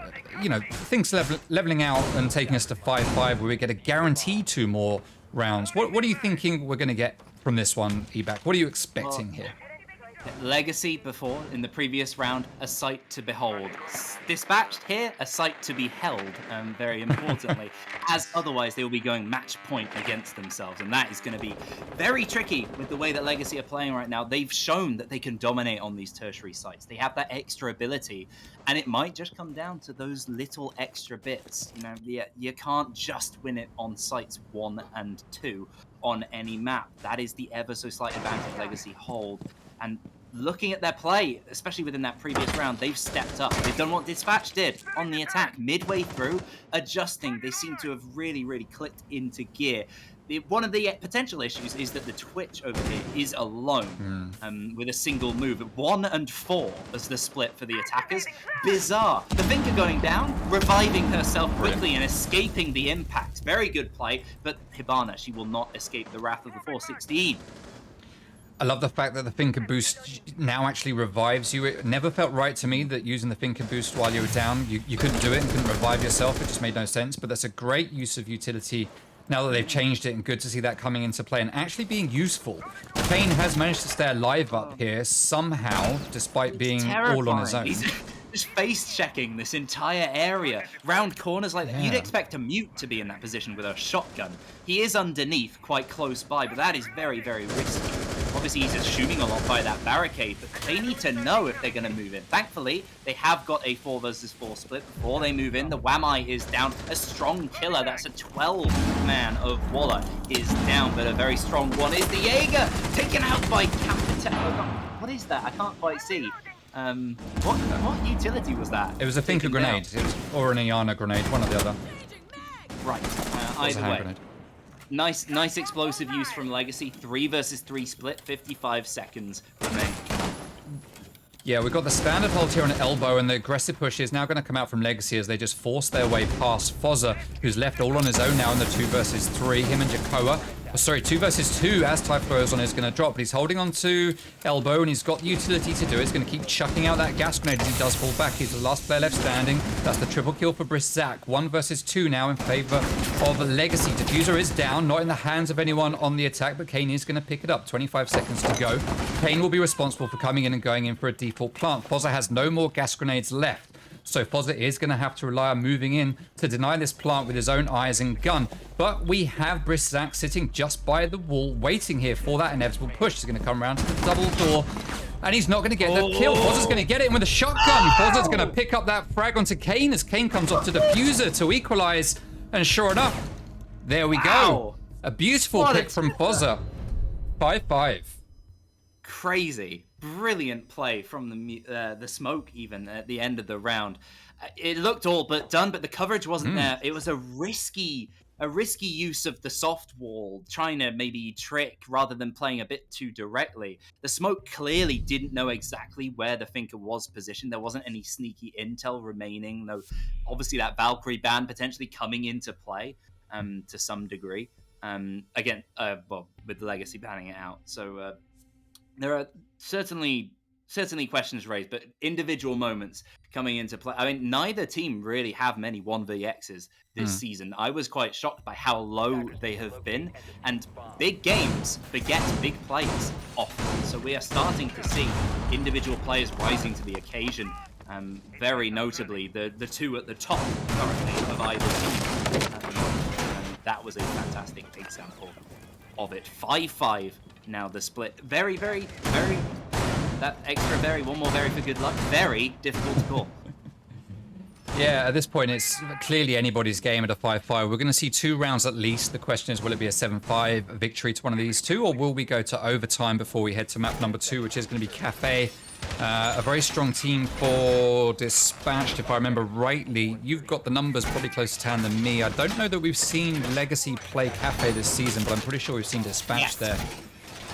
Speaker 2: things leveling out and taking us to 5-5 where we get a guaranteed 2 more rounds? What are you thinking we're going to get from this one, Ebac? What are you expecting here?
Speaker 1: Legacy before, in the previous round, a sight to behold. Dispatched here, a sight to be held, very importantly, as otherwise they will be going match point against themselves, and that is going to be very tricky with the way that Legacy are playing right now. They've shown that they can dominate on these tertiary sites. They have that extra ability, and it might just come down to those little extra bits. You can't just win it on sites 1 and 2 on any map. That is the ever so slight advantage Legacy hold. And looking at their play, especially within that previous round, they've stepped up. They've done what Dispatch did on the attack. Midway through, adjusting, they seem to have really, really clicked into gear. One of the potential issues is that the Twitch over here is alone with a single move. 1 and 4 as the split for the attackers. Bizarre. The Finker going down, reviving herself quickly and escaping the impact. Very good play, but Hibana, she will not escape the wrath of the 416.
Speaker 2: I love the fact that the Finker boost now actually revives you. It never felt right to me that using the Finker boost while you were down, you couldn't do it and couldn't revive yourself. It just made no sense, but that's a great use of utility now that they've changed it, and good to see that coming into play and actually being useful. Kane has managed to stay alive up here somehow, despite being all on his own.
Speaker 1: He's just face-checking this entire area. Round corners like that. You'd expect a Mute to be in that position with a shotgun. He is underneath, quite close by, but that is very, very risky. Obviously, he's assuming a lot by that barricade, but they need to know if they're going to move in. Thankfully, they have got a 4 versus 4 split before they move in. The Wamai is down. A strong killer. That's a 12-man of Waller is down, but a very strong one is the Jaeger, taken out by Captain. What is that? I can't quite see. What utility was that?
Speaker 2: It was a Finker grenade. It was, or an Iana grenade, one or the other.
Speaker 1: Right. Either way. Grenade. Nice explosive use from Legacy. 3 versus 3 split. 55 seconds remain.
Speaker 2: Yeah, we've got the standard hold here on elbow, and the aggressive push is now going to come out from Legacy as they just force their way past Fozzer, who's left all on his own now in the 2 versus 3. Him and Jakoa Sorry, 2 versus 2 as Typhlosion is going to drop, but he's holding on to Elbow and he's got the utility to do it. He's going to keep chucking out that gas grenade as he does fall back. He's the last player left standing. That's the triple kill for Briszak. 1 versus 2 now in favor of Legacy. Diffuser is down, not in the hands of anyone on the attack, but Kane is going to pick it up. 25 seconds to go. Kane will be responsible for coming in and going in for a default plant. Fozza has no more gas grenades left. So Fozza is going to have to rely on moving in to deny this plant with his own eyes and gun. But we have Briszak sitting just by the wall, waiting here for that inevitable push. He's going to come around to the double door, and he's not going to get the kill. Fozza's going to get it in with a shotgun. Fozza's going to pick up that frag onto Kane as Kane comes up to Diffuser to equalize. And sure enough, there we go. A beautiful pick from Fozza. 5-5.
Speaker 1: Crazy. Brilliant play from the smoke even at the end of the round. It looked all but done, but the coverage wasn't there. It was a risky use of the soft wall, trying to maybe trick rather than playing a bit too directly. The smoke clearly didn't know exactly where the Finker was positioned. There wasn't any sneaky intel remaining. No, obviously that Valkyrie ban potentially coming into play to some degree. Again, well, with the Legacy banning it out. So there are certainly questions raised, but individual moments coming into play. I mean, neither team really have many 1vx's this season. I was quite shocked by how low they have been, and big games beget big plays often. So we are starting to see individual players rising to the occasion. Very notably, the two at the top currently of either team. That was a fantastic example of it. 5-5 now the split. Very, very, very... That extra very, one more very for good luck. Very difficult to call.
Speaker 2: Yeah, at this point, it's clearly anybody's game at a 5-5. We're going to see 2 rounds at least. The question is, will it be a 7-5 victory to one of these two, or will we go to overtime before we head to map number 2, which is going to be Cafe? A very strong team for Dispatched, if I remember rightly. You've got the numbers probably closer to hand than me. I don't know that we've seen Legacy play Cafe this season, but I'm pretty sure we've seen Dispatched there.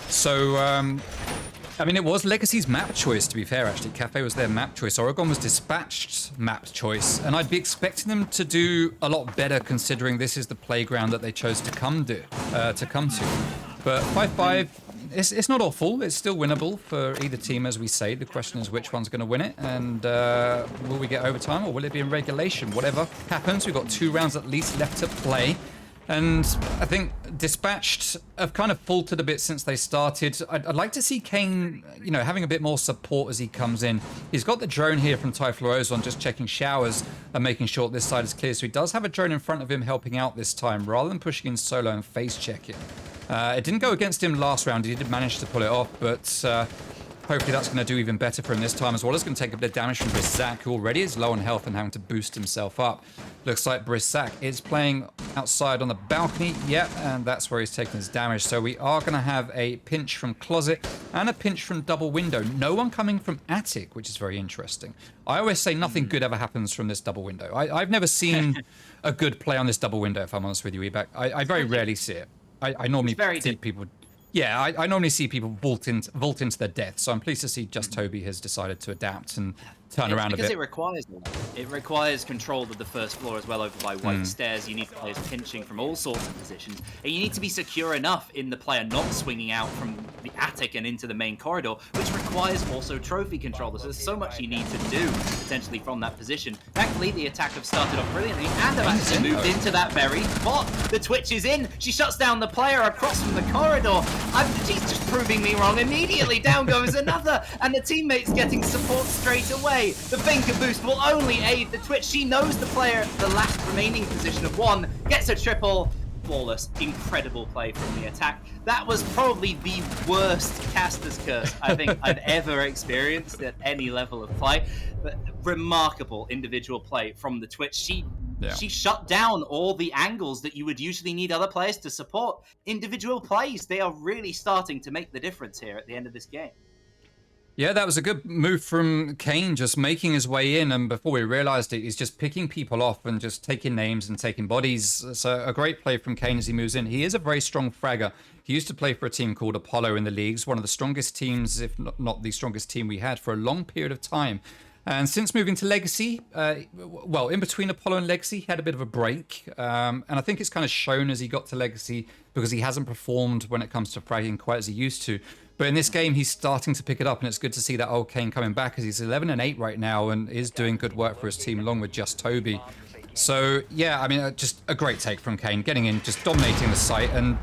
Speaker 2: So, I mean, it was Legacy's map choice, to be fair, actually. Cafe was their map choice. Oregon was Dispatched's map choice. And I'd be expecting them to do a lot better, considering this is the playground that they chose to come to. But 5-5, it's not awful. It's still winnable for either team, as we say. The question is which one's going to win it. And will we get overtime, or will it be in regulation? Whatever happens, we've got 2 rounds at least left to play. And I think Dispatched have kind of faltered a bit since they started. I'd like to see Kane, you know, having a bit more support as he comes in. He's got the drone here from Typhlosion just checking showers and making sure this side is clear. So he does have a drone in front of him helping out this time, rather than pushing in solo and face checking. It didn't go against him last round. He did manage to pull it off, but hopefully that's going to do even better for him this time, as well as going to take a bit of damage from Briszak, who already is low on health and having to boost himself up. Looks like Briszak is playing outside on the balcony. Yep, and that's where he's taking his damage. So we are going to have a pinch from Closet and a pinch from Double Window. No one coming from Attic, which is very interesting. I always say nothing good ever happens from this Double Window. I've never seen a good play on this Double Window, if I'm honest with you, Ebak. I very rarely see it. I normally see people... Yeah, I normally see people vault into their death, so I'm pleased to see Just Toby has decided to adapt and turn around a bit.
Speaker 1: Because it requires control of the first floor as well over by white stairs. You need players pinching from all sorts of positions, and you need to be secure enough in the player not swinging out from the attic and into the main corridor, which requires also trophy control. There's so much you need to do potentially from that position. Thankfully, the attack have started off brilliantly, and have actually moved into that very spot. The Twitch is in. She shuts down the player across from the corridor. She's just proving me wrong immediately. Down goes another, and the teammates getting support straight away. The finger boost will only aid the Twitch. She knows the player, the last remaining position of 1, gets a triple. Flawless, incredible play from the attack. That was probably the worst caster's curse I think I've ever experienced at any level of play. But remarkable individual play from the Twitch. She shut down all the angles that you would usually need other players to support. Individual plays, they are really starting to make the difference here at the end of this game.
Speaker 2: Yeah, that was a good move from Kane, just making his way in, and before we realized it, he's just picking people off and just taking names and taking bodies. So a great play from Kane as he moves in. He is a very strong fragger. He used to play for a team called Apollo in the leagues, one of the strongest teams, if not the strongest team we had for a long period of time. And since moving to Legacy, well, in between Apollo and Legacy, he had a bit of a break. And I think it's kind of shown as he got to Legacy because he hasn't performed when it comes to fragging quite as he used to. But in this game, he's starting to pick it up, and it's good to see that old Kane coming back as he's 11-8 right now and is doing good work for his team along with Just Toby. So, yeah, I mean, just a great take from Kane, getting in, just dominating the site, and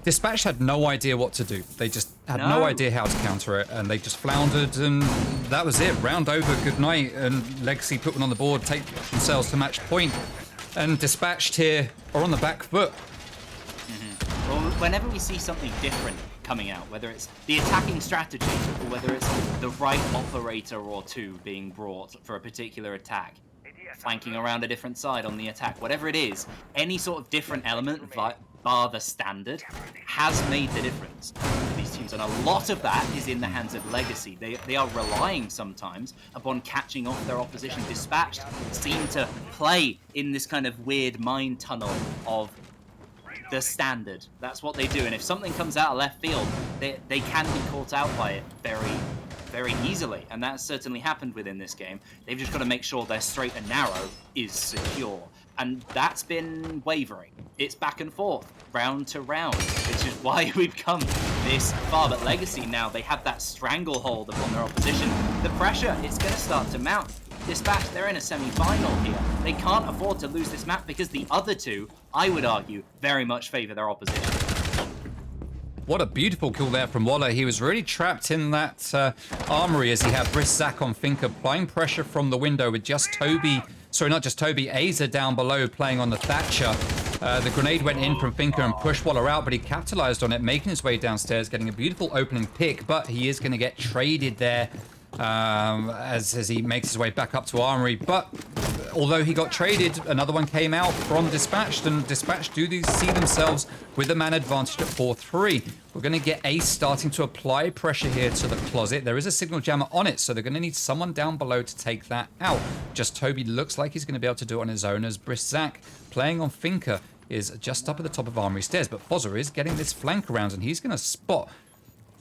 Speaker 2: Dispatch had no idea what to do. They just had no idea how to counter it, and they just floundered, and that was it. Round over, good night, and Legacy put one on the board, take themselves to match point, and Dispatched here are on the back foot.
Speaker 1: Well, whenever we see something different coming out, whether it's the attacking strategy or whether it's the right operator or two being brought for a particular attack, flanking around a different side on the attack, whatever it is, any sort of different element bar the standard has made the difference for these teams, and a lot of that is in the hands of Legacy. They are relying sometimes upon catching off their opposition. Dispatched seem to play in this kind of weird mind tunnel of the standard. That's what they do, and if something comes out of left field, they can be caught out by it very easily, and that's certainly happened within this game. They've just got to make sure their straight and narrow is secure, and that's been wavering. It's back and forth, round to round, which is why we've come this far. But Legacy now, they have that stranglehold upon their opposition. The pressure, it's going to start to mount. Dispatch, they're in a semi-final here. They can't afford to lose this map because the other two, I would argue, very much favor their opposition.
Speaker 2: What a beautiful kill there from Waller. He was really trapped in that armory as he had Brizzak on Finker, applying pressure from the window with Just Toby. Sorry, not Just Toby, Aza down below playing on the Thatcher. The grenade went in from Finker and pushed Waller out, but he capitalized on it, making his way downstairs, getting a beautiful opening pick, but he is going to get traded there as he makes his way back up to Armory. But although he got traded, another one came out from Dispatched, and Dispatched do see themselves with a man advantage at 4-3. We're going to get Ace starting to apply pressure here to the closet. There is a signal jammer on it, so they're going to need someone down below to take that out. Just Toby looks like he's going to be able to do it on his own, as Brizzak playing on Finker is just up at the top of Armory stairs. But Fozzer is getting this flank around, and he's going to spot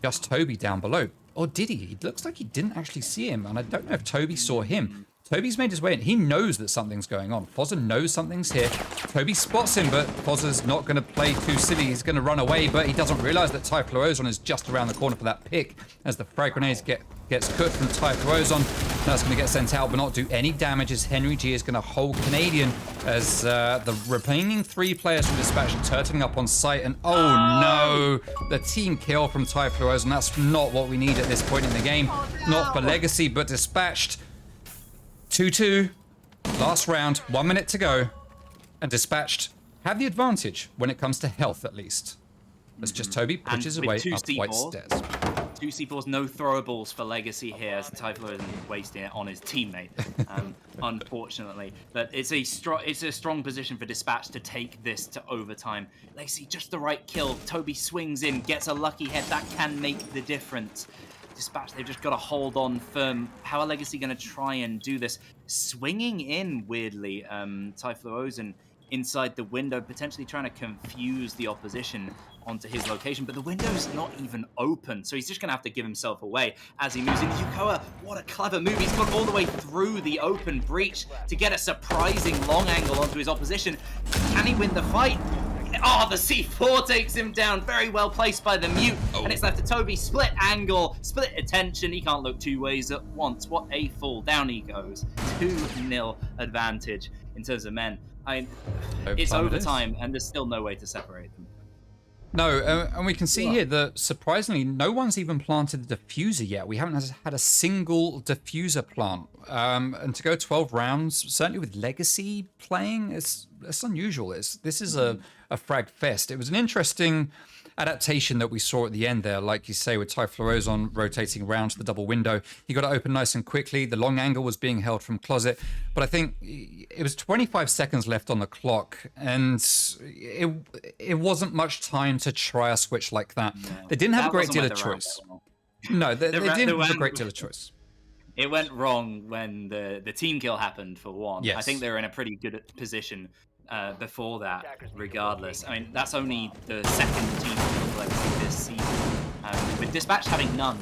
Speaker 2: Just Toby down below. Or did he? It looks like he didn't actually see him, and I don't know if Toby saw him. Toby's made his way in. He knows that something's going on. Fozzer knows something's here. Toby spots him, but Fozzer's not going to play too silly. He's going to run away, but he doesn't realize that Typhlosion is just around the corner for that pick. As the frag grenades gets cooked from Typhlosion, that's going to get sent out, but not do any damage, as Henry G is going to hold Canadian as the remaining 3 players from Dispatch are turtling up on site. And oh no, the team kill from Typhlosion. That's not what we need at this point in the game. Not for Legacy, but Dispatched. 2-2, last round, 1 minute to go, and Dispatched have the advantage when it comes to health, at least. As Just Toby pushes away up White stairs.
Speaker 1: 2 C4s, no throwables for Legacy here, as Typhlo isn't wasting it on his teammate, unfortunately. But it's a strong position for Dispatch to take this to overtime. Legacy, just the right kill. Toby swings in, gets a lucky head. That can make the difference. Dispatch, they've just got to hold on firm. How are Legacy going to try and do this? Swinging in, weirdly, Typhlosion inside the window, potentially trying to confuse the opposition onto his location, but the window's not even open, so he's just going to have to give himself away as he moves in. Yukoa, what a clever move. He's gone all the way through the open breach to get a surprising long angle onto his opposition. Can he win the fight? Oh, the C4 takes him down. Very well placed by the mute. Oh. And it's left to Toby. Split angle, split attention. He can't look 2 ways at once. What a fool. Down he goes. 2-0 advantage in terms of men. It's overtime, and there's still no way to separate them.
Speaker 2: No, and we can see here that, surprisingly, no one's even planted the diffuser yet. We haven't had a single diffuser plant. And to go 12 rounds, certainly with Legacy playing, it's unusual. This is a frag fest. It was an interesting adaptation that we saw at the end there, like you say, with Typhlosion rotating around to the double window. He got it open nice and quickly. The long angle was being held from closet, but I think it was 25 seconds left on the clock, and it wasn't much time to try a switch like that. No, they didn't have a great deal of choice. No, they didn't have a great deal of choice.
Speaker 1: It went wrong when the team kill happened, for one.
Speaker 2: Yes.
Speaker 1: I think they were in a pretty good position before that, regardless. I mean, that's only the second team kill Legacy this season. with Dispatch having none.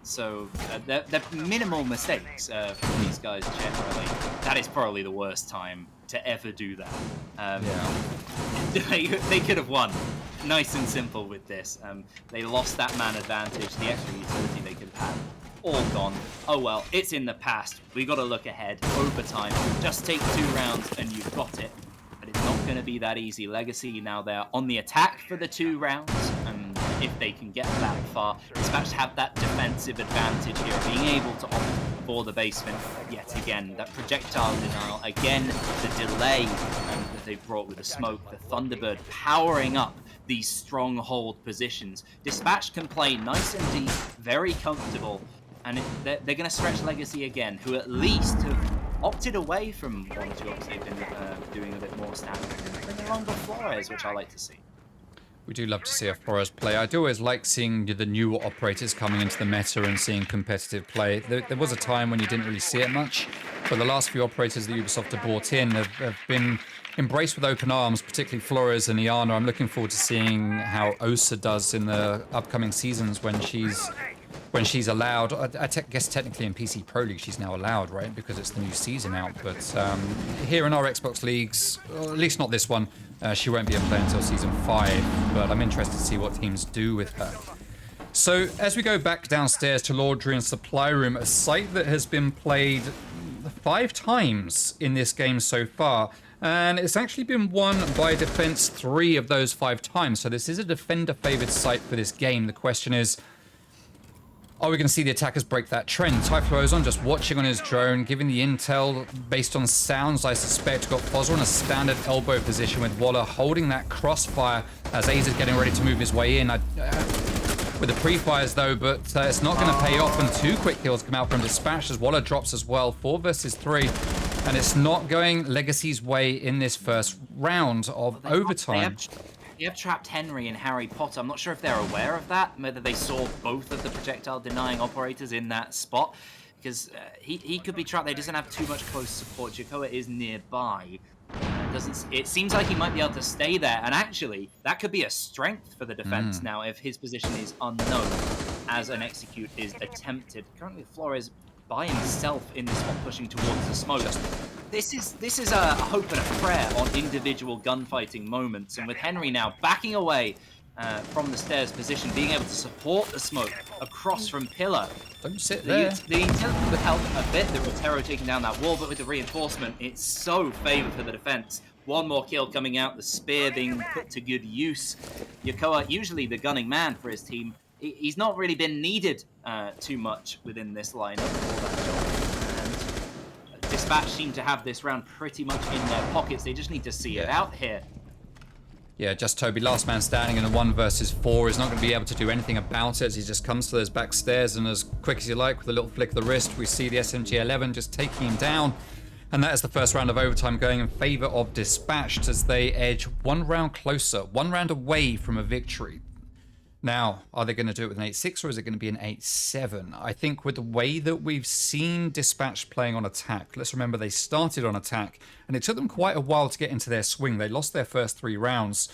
Speaker 1: So they're minimal mistakes from these guys generally. That is probably the worst time to ever do that. They could have won. Nice and simple with this. They lost that man advantage, the extra utility they could have had. All gone. Oh well, it's in the past. We got to look ahead. Overtime. Just take 2 rounds and you've got it. But it's not going to be that easy. Legacy now they're on the attack for the 2 rounds. If they can get that far, Dispatch have that defensive advantage here, being able to opt for the basement yet again. That projectile denial, again, the delay that they brought with the smoke, the Thunderbird powering up these stronghold positions. Dispatch can play nice and deep, very comfortable, and they're going to stretch Legacy again, who at least have opted away from 1-2 they've been doing a bit more standard, and bringing along the Flores, which I like to see.
Speaker 2: We do love to see a Flores play. I do always like seeing the newer operators coming into the meta and seeing competitive play. There was a time when you didn't really see it much, but the last few operators that Ubisoft have brought in have been embraced with open arms, particularly Flores and Iana. I'm looking forward to seeing how Osa does in the upcoming seasons when she's allowed. I guess technically in PC Pro League she's now allowed, right? Because it's the new season out. But here in our Xbox leagues, or at least not this one, she won't be a player until Season 5. But I'm interested to see what teams do with her. So as we go back downstairs to Laundry Supply Room, a site that has been played 5 times in this game so far. And it's actually been won by Defense 3 of those 5 times. So this is a defender-favored site for this game. The question is, are we going to see the attackers break that trend? Typhlosion just watching on his drone, giving the intel based on sounds, I suspect. Got Fozzer in a standard elbow position with Waller holding that crossfire as Aza's getting ready to move his way in. With the pre-fires though, but it's not going to pay off, and 2 quick kills come out from Dispatch as Waller drops as well. 4 versus 3. And it's not going Legacy's way in this first round of overtime.
Speaker 1: They have trapped Henry and Harry Potter. I'm not sure if they're aware of that, whether they saw both of the projectile denying operators in that spot, because he could be trapped. They doesn't have too much close support. Jakoa is nearby. It seems like he might be able to stay there, and actually that could be a strength for the defense now if his position is unknown as an execute is attempted. Currently Flores by himself in this spot, pushing towards the smoke. This is a hope and a prayer on individual gunfighting moments, and with Henry now backing away from the stairs position, being able to support the smoke across from Pillar.
Speaker 2: Don't sit there.
Speaker 1: The utility would help a bit, the Rotero taking down that wall, but with the reinforcement, it's so favored for the defense. 1 more kill coming out, the spear being put to good use. Yakoa, usually the gunning man for his team, he's not really been needed too much within this lineup for that job. And Dispatch seem to have this round pretty much in their pockets. They just need to see it out here.
Speaker 2: Yeah, just Toby, last man standing in a 1 versus 4, is not going to be able to do anything about it as he just comes to those back stairs, and as quick as you like, with a little flick of the wrist, we see the SMG-11 just taking him down. And that is the first round of overtime going in favor of Dispatched as they edge 1 round closer, 1 round away from a victory. Now, are they going to do it with an 8-6 or is it going to be an 8-7? I think with the way that we've seen Dispatch playing on attack, let's remember they started on attack and it took them quite a while to get into their swing. They lost their first 3 rounds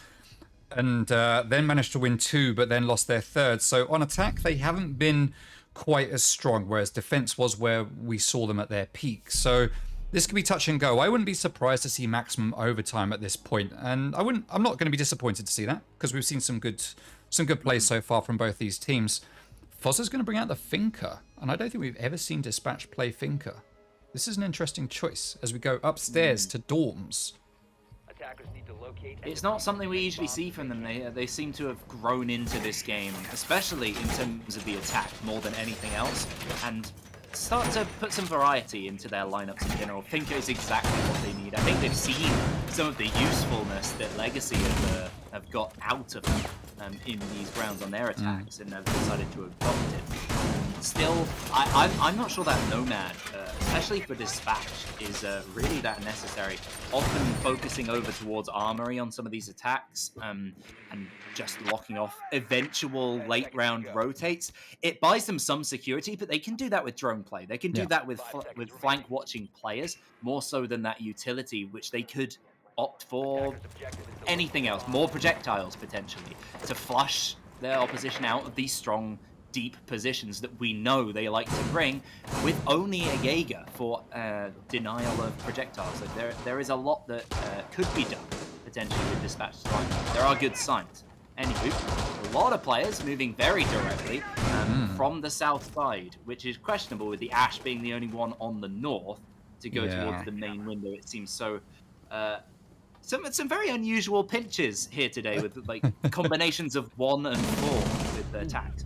Speaker 2: and then managed to win 2, but then lost their third. So on attack, they haven't been quite as strong, whereas defense was where we saw them at their peak. So this could be touch and go. I wouldn't be surprised to see maximum overtime at this point, and I'm not going to be disappointed to see that because we've seen some good plays so far from both these teams. Fozzer's going to bring out the Finker, and I don't think we've ever seen Dispatch play Finker. This is an interesting choice as we go upstairs to dorms.
Speaker 1: It's not something we usually see from them. They seem to have grown into this game, especially in terms of the attack more than anything else, and start to put some variety into their lineups in general. Finker is exactly what they need. I think they've seen some of the usefulness that Legacy have got out of them in these rounds on their attacks and have decided to adopt it. Still, I'm not sure that Nomad, especially for Dispatch, is really that necessary. Often focusing over towards Armory on some of these attacks and just locking off eventual late round rotates. It buys them some security, but they can do that with drone play. They can do that with flank watching players, more so than that utility, which they could opt for anything else, more projectiles potentially, to flush their opposition out of these strong, deep positions that we know they like to bring, with only a Jaeger for denial of projectiles. So there is a lot that could be done potentially with dispatched lineup. There are good signs. Anywho, a lot of players moving very directly from the south side, which is questionable with the Ash being the only one on the north to go towards the main window. It seems so. Some very unusual pinches here today with like combinations of 1 and 4 with the attacks.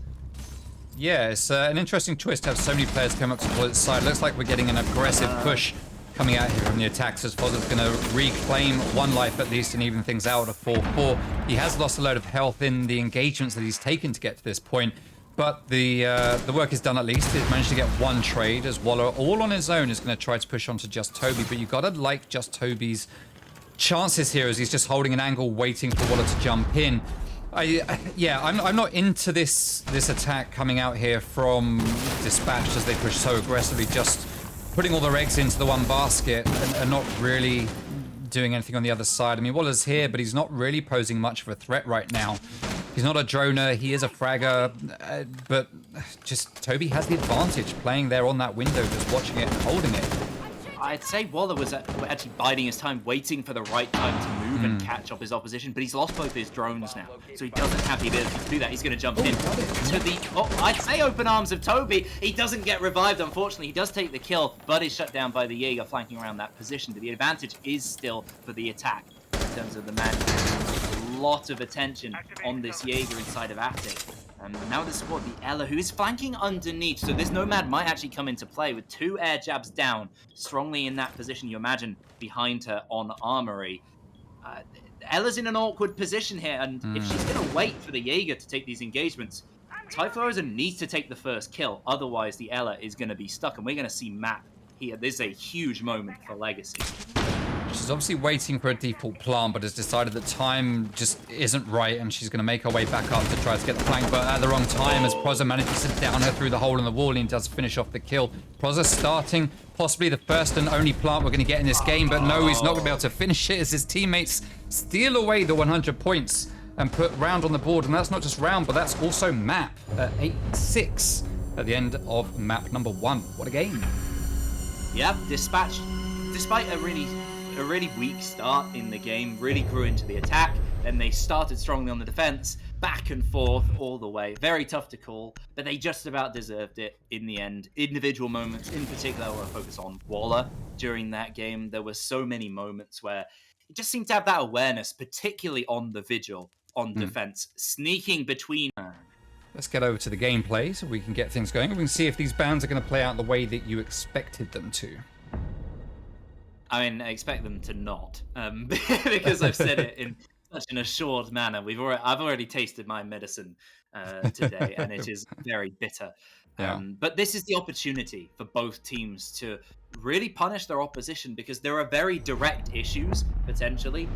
Speaker 2: Yeah, it's an interesting choice to have so many players come up to the side. Looks like we're getting an aggressive push coming out here from the attacks, as Fozza's going to reclaim 1 life at least and even things out of 4-4. He has lost a load of health in the engagements that he's taken to get to this point, but the work is done at least. He's managed to get 1 trade as Waller, all on his own, is going to try to push onto Just Toby, but you've got to like Just Toby's chances here as he's just holding an angle, waiting for Waller to jump in. I'm not into this attack coming out here from Dispatched as they push so aggressively, just putting all their eggs into the 1 basket and not really doing anything on the other side. I mean, Waller's here, but he's not really posing much of a threat right now. He's not a droner, he is a fragger, but just Toby has the advantage playing there on that window, just watching it and holding it.
Speaker 1: I'd say Waller was actually biding his time, waiting for the right time to move and catch up his opposition, but he's lost both his drones now, so he doesn't have the ability to do that. He's going to jump in to the, I'd say open arms of Toby. He doesn't get revived, unfortunately. He does take the kill, but is shut down by the Jaeger flanking around that position, but the advantage is still for the attack in terms of the man. A lot of attention on this Jaeger inside of Attic. Now the support, the Ella, who is flanking underneath, so this Nomad might actually come into play with 2 air jabs down, strongly in that position, you imagine, behind her on Armory. Ella's in an awkward position here, and if she's going to wait for the Jaeger to take these engagements, Typhloser needs to take the first kill, otherwise the Ella is going to be stuck, and we're going to see Map here. This is a huge moment for Legacy.
Speaker 2: She's obviously waiting for a default plant, but has decided that time just isn't right, and she's going to make her way back up to try to get the flank, but at the wrong time as Prozza manages to down her through the hole in the wall and does finish off the kill. Prozza starting possibly the first and only plant we're going to get in this game, but no, he's not going to be able to finish it as his teammates steal away the 100 points and put Round on the board, and that's not just Round, but that's also Map at 8-6 at the end of map number 1. What a game.
Speaker 1: Yeah, Dispatch, despite a really weak start in the game, really grew into the attack. Then they started strongly on the defense, back and forth all the way. Very tough to call, but they just about deserved it in the end. Individual moments, in particular, I want to focus on Waller during that game. There were so many moments where he just seemed to have that awareness, particularly on the vigil, on defense, sneaking between.
Speaker 2: Let's get over to the gameplay so we can get things going. We can see if these bans are going to play out the way that you expected them to.
Speaker 1: I mean, I expect them to not, because I've said it in such an assured manner. I've already tasted my medicine today, and it is very bitter.
Speaker 2: Yeah.
Speaker 1: But this is the opportunity for both teams to really punish their opposition, because there are very direct issues potentially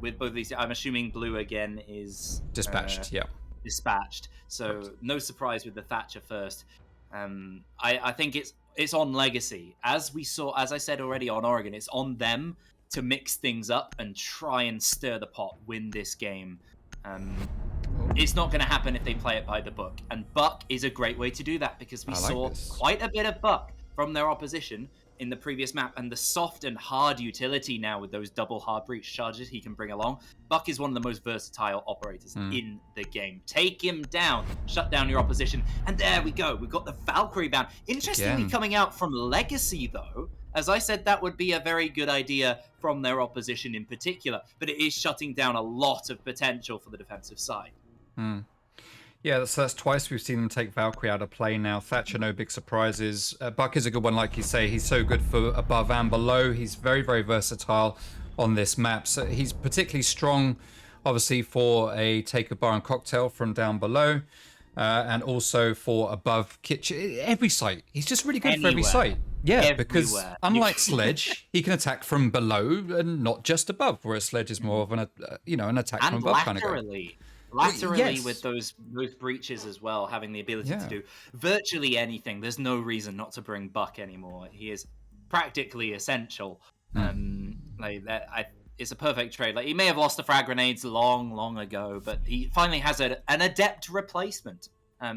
Speaker 1: with both these. I'm assuming Blue again is
Speaker 2: Dispatched. Yeah.
Speaker 1: Dispatched. So no surprise with the Thatcher first. I think it's on Legacy. As I said already on Oregon, it's on them to mix things up and try and stir the pot, win this game. It's not going to happen if they play it by the book. And Buck is a great way to do that, because we saw quite a bit of Buck from their opposition in the previous map, and the soft and hard utility now with those double hard breach charges he can bring along. Buck is one of the most versatile operators in the game. Take him down, shut down your opposition, and there we go. We've got the Valkyrie ban. Interestingly, coming out from Legacy, though, as I said, that would be a very good idea from their opposition in particular, but it is shutting down a lot of potential for the defensive side.
Speaker 2: Yeah, that's twice we've seen them take Valkyrie out of play now. Thatcher, no big surprises. Buck is a good one, like you say. He's so good for above and below. He's very, very versatile on this map. So he's particularly strong, obviously, for a take a bar and cocktail from down below, and also for above kitchen. Every site. He's just really good for every site. Yeah, because unlike Sledge, he can attack from below and not just above, whereas Sledge is more of an attack from above kind of guy.
Speaker 1: Laterally with those breaches as well, having the ability to do virtually anything. There's no reason not to bring Buck anymore. He is practically essential. Like that, it's a perfect trade. Like, he may have lost the frag grenades long ago, but he finally has an adept replacement.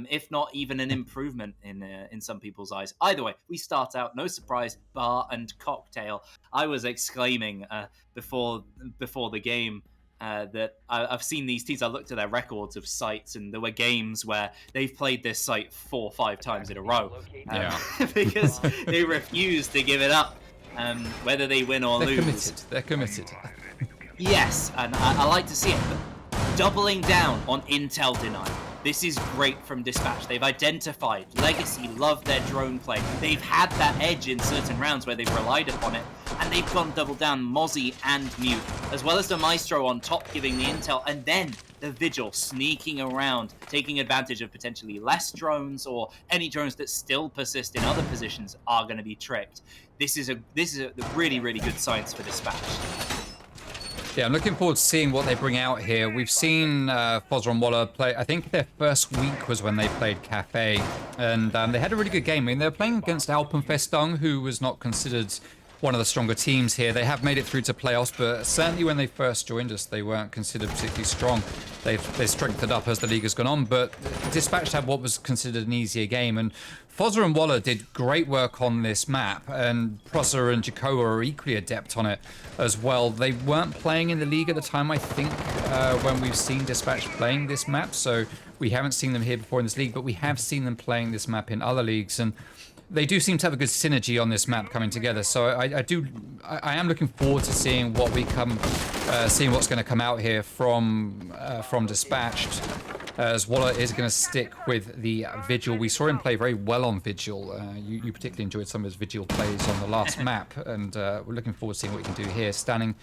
Speaker 1: If not even an improvement in some people's eyes. Either way, we start out, no surprise, bar and cocktail. I was exclaiming before the game that I've seen these teams. I looked at their records of sites, and there were games where they've played this site 4 or 5 times in a row because they refuse to give it up, whether they win or lose.
Speaker 2: They're committed.
Speaker 1: Yes, and I like to see it. But doubling down on intel denial. This is great from Dispatch. They've identified Legacy love their drone play. They've had that edge in certain rounds where they've relied upon it, and they've gone double down Mozzie and Mute, as well as the Maestro on top giving the intel, and then the Vigil sneaking around, taking advantage of potentially less drones or any drones that still persist in other positions are going to be tricked. This is a really good science for Dispatch.
Speaker 2: Yeah, I'm looking forward to seeing what they bring out here. We've seen Fozzer and Waller play. I think their first week was when they played Cafe, and they had a really good game. I mean, they were playing against Alpenfestung, who was not considered one of the stronger teams here. They have made it through to playoffs, but certainly when they first joined us, they weren't considered particularly strong. They've strengthened up as the league has gone on, but Dispatch had what was considered an easier game, and Fozzer and Waller did great work on this map, and Prosser and Jacoa are equally adept on it as well. They weren't playing in the league at the time, I think, when we've seen Dispatch playing this map, so we haven't seen them here before in this league, but we have seen them playing this map in other leagues, and they do seem to have a good synergy on this map coming together. So I am looking forward to seeing what seeing what's going to come out here from Dispatched. As Waller is going to stick with the Vigil. We saw him play very well on Vigil. You particularly enjoyed some of his Vigil plays on the last map, and we're looking forward to seeing what he can do here. Standing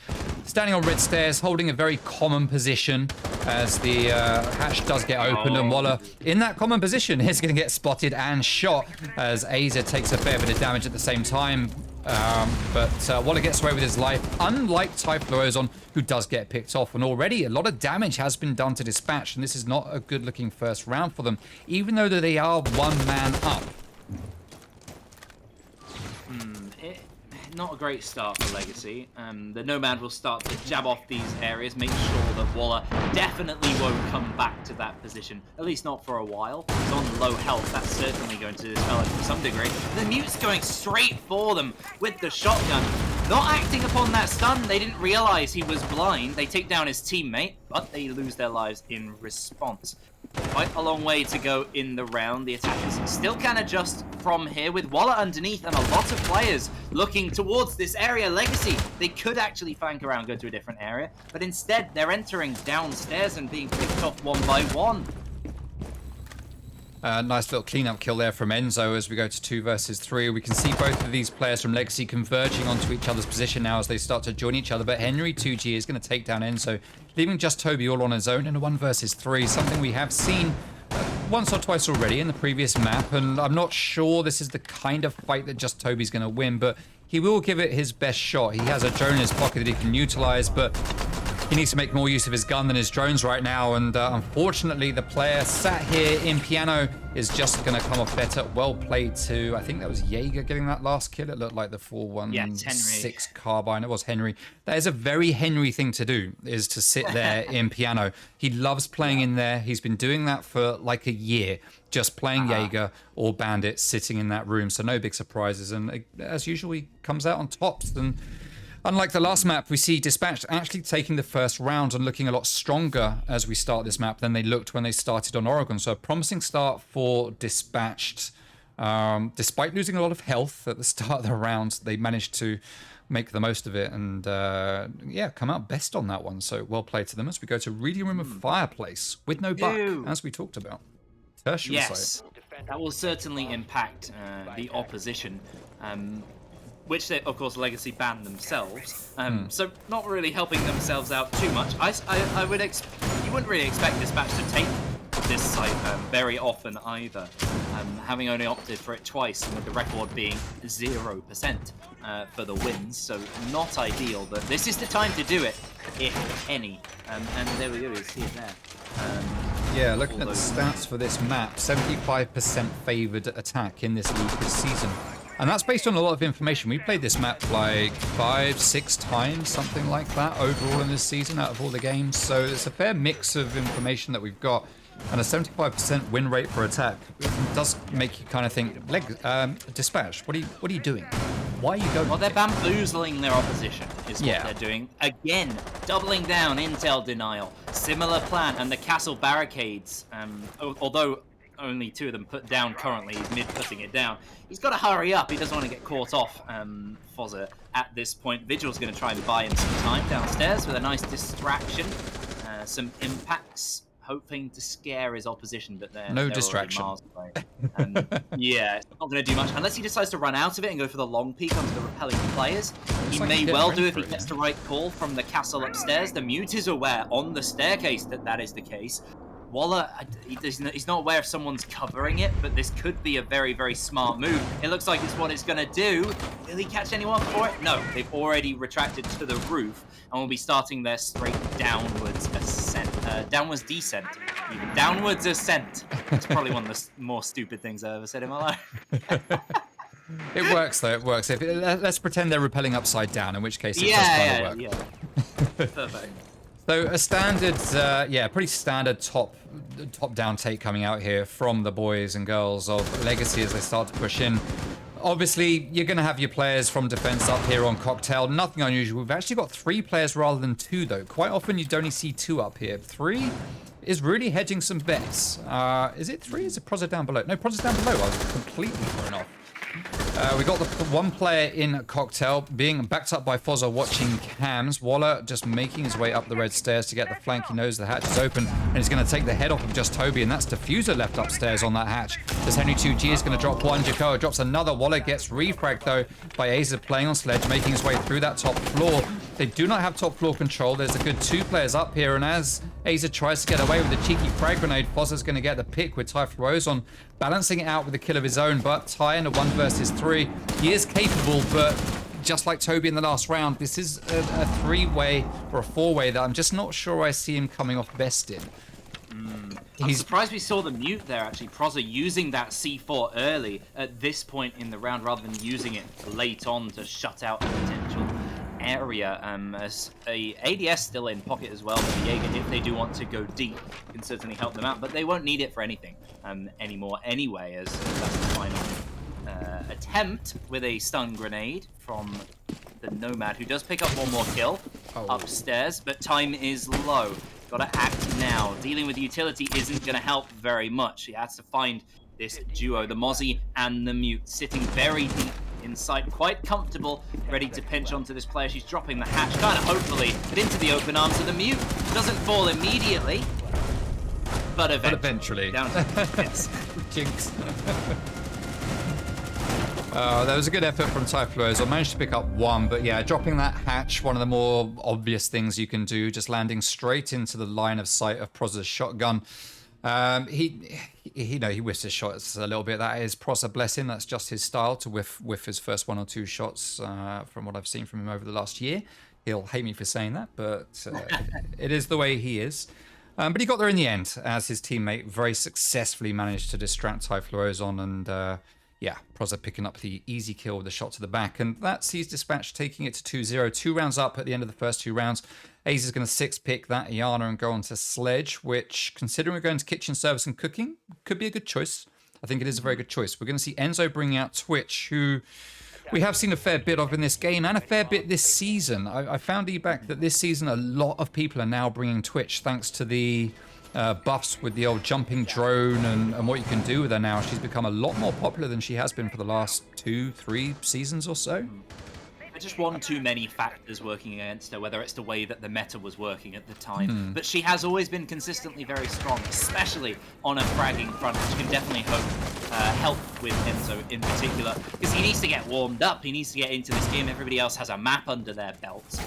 Speaker 2: on red stairs, holding a very common position as the hatch does get opened, and Waller in that common position is going to get spotted and shot as Aza takes a fair bit of damage at the same time. But Waller gets away with his life, unlike Typhlo Ozon, who does get picked off. And already a lot of damage has been done to Dispatch, and this is not a good-looking first round for them, even though they are one man up.
Speaker 1: Not a great start for Legacy. The Nomad will start to jab off these areas, make sure that Waller definitely won't come back to that position, at least not for a while. He's on low health, that's certainly going to dispel it to some degree. The Mute's going straight for them with the shotgun. Not acting upon that stun, they didn't realize he was blind. They take down his teammate, but they lose their lives in response. Quite a long way to go in the round. The attackers still can adjust from here with Waller underneath and a lot of players looking towards this area. Legacy, they could actually flank around, go to a different area, but instead they're entering downstairs and being picked off one by one.
Speaker 2: Nice little cleanup kill there from Enzo as we go to 2 versus 3. We can see both of these players from Legacy converging onto each other's position now as they start to join each other. But Henry 2G is going to take down Enzo, leaving just Toby all on his own in a 1 versus 3. Something we have seen once or twice already in the previous map. And I'm not sure this is the kind of fight that just Toby's going to win, but he will give it his best shot. He has a drone in his pocket that he can utilize, but he needs to make more use of his gun than his drones right now, and unfortunately the player sat here in piano is just going to come off better. Well played to, I think that was Jaeger getting that last kill. It looked like the 416 carbine. It was Henry. That is a very Henry thing to do, is to sit there in piano. He loves playing in there. He's been doing that for like a year, just playing Jaeger or Bandit, sitting in that room. So no big surprises, and as usual he comes out on tops. And unlike the last map, we see Dispatched actually taking the first round and looking a lot stronger as we start this map than they looked when they started on Oregon. So a promising start for Dispatched. Despite losing a lot of health at the start of the round, they managed to make the most of it and, yeah, come out best on that one. So well played to them as we go to Reading Room of Fireplace with no buck, as we talked about. Tertiary site.
Speaker 1: That will certainly impact the opposition. Which they, of course, Legacy banned themselves, so not really helping themselves out too much. I would you wouldn't really expect Dispatch to take this site very often either, having only opted for it twice, and with the record being 0% for the wins, so not ideal. But this is the time to do it, if any. And there we go, you see it there.
Speaker 2: Yeah, looking at the stats for this map, 75% favoured attack in this league this season. And that's based on a lot of information. We played this map like 5-6 times, something like that, overall in this season out of all the games. So it's a fair mix of information that we've got. And a 75% win rate for attack does make you kind of think, Dispatch, what are you doing? Why are you going?
Speaker 1: Well, they're bamboozling their opposition, is what they're doing. Again, doubling down, intel denial. Similar plan, and the castle barricades, although only 2 of them put down currently, he's mid-putting it down. He's got to hurry up, he doesn't want to get caught off, Fozzer, at this point. Vigil's going to try and buy him some time downstairs with a nice distraction. Some impacts, hoping to scare his opposition, but they're
Speaker 2: distraction.
Speaker 1: Miles away. Yeah, it's not going to do much unless he decides to run out of it and go for the long peek onto the repelling players. He may well do if he gets the right call from the castle upstairs. The Mute is aware on the staircase that is the case. Waller, he's not aware if someone's covering it, but this could be a very, very smart move. It looks like it's what it's going to do. Will he catch anyone for it? No, they've already retracted to the roof and will be starting their straight downwards descent. Even downwards ascent. It's probably one of the more stupid things I've ever said in my life.
Speaker 2: It works, though. It works. Let's pretend they're repelling upside down, in which case it does kind of work.
Speaker 1: Yeah. Perfect.
Speaker 2: So a standard, pretty standard top-down take coming out here from the boys and girls of Legacy as they start to push in. Obviously, you're going to have your players from defense up here on Cocktail. Nothing unusual. We've actually got 3 players rather than 2, though. Quite often, you only see 2 up here. 3 is really hedging some bets. Is it 3? Is it Prozza down below? No, Prozza's down below. I was completely thrown off. We got the 1 player in Cocktail being backed up by Fozzer watching cams. Waller just making his way up the red stairs to get the flank. He knows the hatch is open and he's going to take the head off of just Toby, and that's Diffuser left upstairs on that hatch. This Henry 2G is going to drop 1. Jacoa drops another. Waller gets refragged though by Aza playing on Sledge, making his way through that top floor. They do not have top floor control. There's a good 2 players up here, and as Aza tries to get away with a cheeky frag grenade, Fozzer's going to get the pick with Typhlosion balancing it out with a kill of his own, but Ty in a 1 versus 3. He is capable, but just like Toby in the last round, this is a 3-way or a 4-way that I'm just not sure I see him coming off best in.
Speaker 1: I'm surprised we saw the Mute there, actually. Prozza using that C4 early at this point in the round rather than using it late on to shut out a potential area. As a ADS still in pocket as well for Jaeger, if they do want to go deep, can certainly help them out, but they won't need it for anything anymore anyway, as that's the final attempt with a stun grenade from the Nomad, who does pick up 1 more kill upstairs, but time is low. Gotta act now. Dealing with utility isn't gonna help very much. He has to find this duo, the Mozzie and the Mute, sitting very deep inside, quite comfortable, ready to pinch onto this player. She's dropping the hatch, kind of hopefully, but into the open arms of the Mute. Doesn't fall immediately, but eventually. Down yes.
Speaker 2: Jinx. There was a good effort from Typhlosion. I managed to pick up 1, but yeah, dropping that hatch, one of the more obvious things you can do, just landing straight into the line of sight of Prozza's shotgun. He whiffs his shots a little bit. That is Prozza, bless him. That's just his style to whiff his first 1 or 2 shots from what I've seen from him over the last year. He'll hate me for saying that, but it is the way he is. But he got there in the end, as his teammate very successfully managed to distract Typhlosion, and Prozza picking up the easy kill with a shot to the back, and that sees Dispatch taking it to 2-0. 2 rounds up at the end of the first 2 rounds. Ace is going to 6-pick that Iana and go on to Sledge, which, considering we're going to kitchen service and cooking, could be a good choice. I think it is a very good choice. We're going to see Enzo bring out Twitch, who we have seen a fair bit of in this game and a fair bit this season. I found, Ebac, that this season a lot of people are now bringing Twitch thanks to the buffs with the old jumping drone and what you can do with her now. She's become a lot more popular than she has been for the last 2-3 seasons or so.
Speaker 1: Just 1 too many factors working against her, whether it's the way that the meta was working at the time. But she has always been consistently very strong, especially on a fragging front, which can definitely help with Enzo in particular, because he needs to get warmed up, he needs to get into this game. Everybody else has a map under their belts,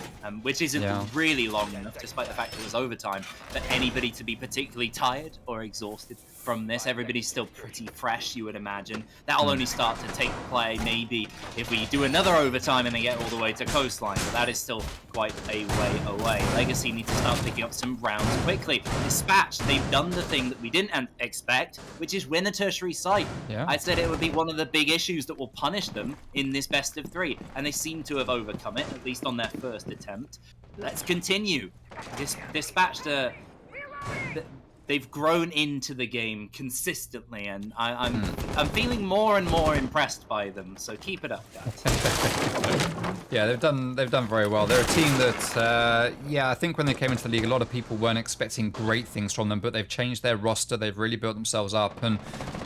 Speaker 1: which isn't really long enough, despite the fact it was overtime, for anybody to be particularly tired or exhausted from this. Everybody's still pretty fresh, you would imagine. That'll only start to take play maybe if we do another overtime and they get all the way to coastline, but that is still quite a way away. Legacy need to start picking up some rounds quickly. Dispatch, they've done the thing that we didn't expect, which is win a tertiary site.
Speaker 2: Yeah.
Speaker 1: I said it would be one of the big issues that will punish them in this best of 3, and they seem to have overcome it, at least on their first attempt. Let's continue. Dispatch, they've grown into the game consistently, and I'm feeling more and more impressed by them. So keep it up, guys.
Speaker 2: Yeah, they've done very well. They're a team that, yeah, I think when they came into the league, a lot of people weren't expecting great things from them, but they've changed their roster. They've really built themselves up, and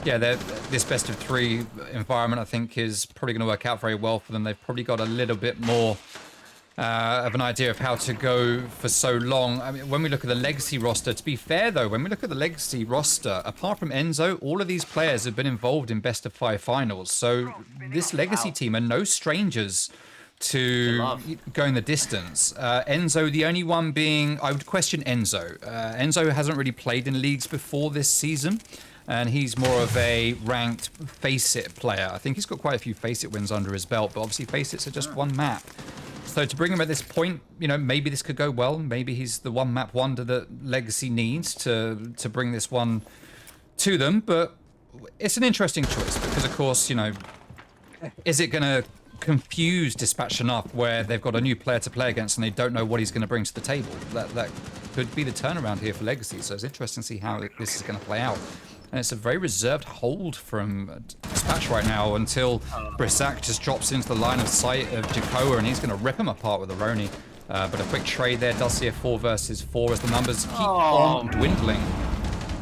Speaker 2: yeah, this best of 3 environment I think is probably going to work out very well for them. They've probably got a little bit more of an idea of how to go for so long. I mean, when we look at the Legacy roster, to be fair though, when we look at the Legacy roster, apart from Enzo, all of these players have been involved in best of 5 finals. So this Legacy team are no strangers to going the distance. Enzo, the only one being, I would question Enzo. Enzo hasn't really played in leagues before this season, and he's more of a ranked Face-It player. I think he's got quite a few Face-It wins under his belt, but obviously Face-Its are just one map. So to bring him at this point, you know, maybe this could go well. Maybe he's the one map wonder that Legacy needs to bring this one to them. But it's an interesting choice because, of course, you know, is it going to confuse Dispatch enough where they've got a new player to play against and they don't know what he's going to bring to the table? That could be the turnaround here for Legacy. So it's interesting to see how this is going to play out. And it's a very reserved hold from Dispatch right now until Brissac just drops into the line of sight of Jakoa, and he's going to rip him apart with a Roni. But a quick trade there does see a 4 versus 4 as the numbers keep on dwindling.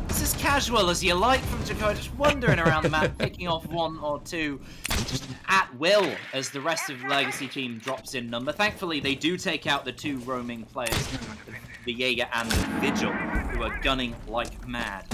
Speaker 1: This is casual as you like from Jakoa, just wandering around the map, picking off 1 or 2 just at will as the rest of the Legacy team drops in number. Thankfully, they do take out the 2 roaming players, the Jaeger and the Vigil, who are gunning like mad.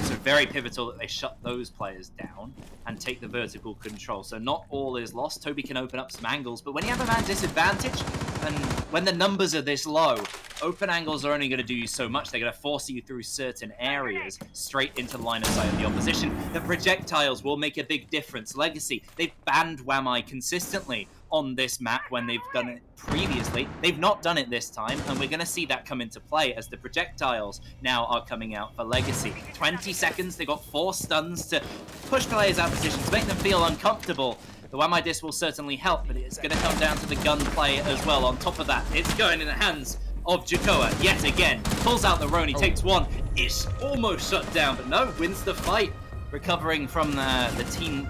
Speaker 1: So very pivotal that they shut those players down and take the vertical control. So not all is lost. Toby can open up some angles, but when you have a man disadvantage, and when the numbers are this low, open angles are only going to do you so much. They're going to force you through certain areas straight into the line of sight of the opposition. The projectiles will make a big difference. Legacy, they've banned Wamai consistently on this map when they've done it previously. They've not done it this time, and we're going to see that come into play as the projectiles now are coming out for Legacy. 20 seconds, they got 4 stuns to push players out of position, to make them feel uncomfortable. The Wamai disc will certainly help, but it's going to come down to the gunplay as well. On top of that, it's going in the hands of Jakoa yet again. Pulls out the Roni, takes 1. It's almost shut down, but no, wins the fight. Recovering from the team,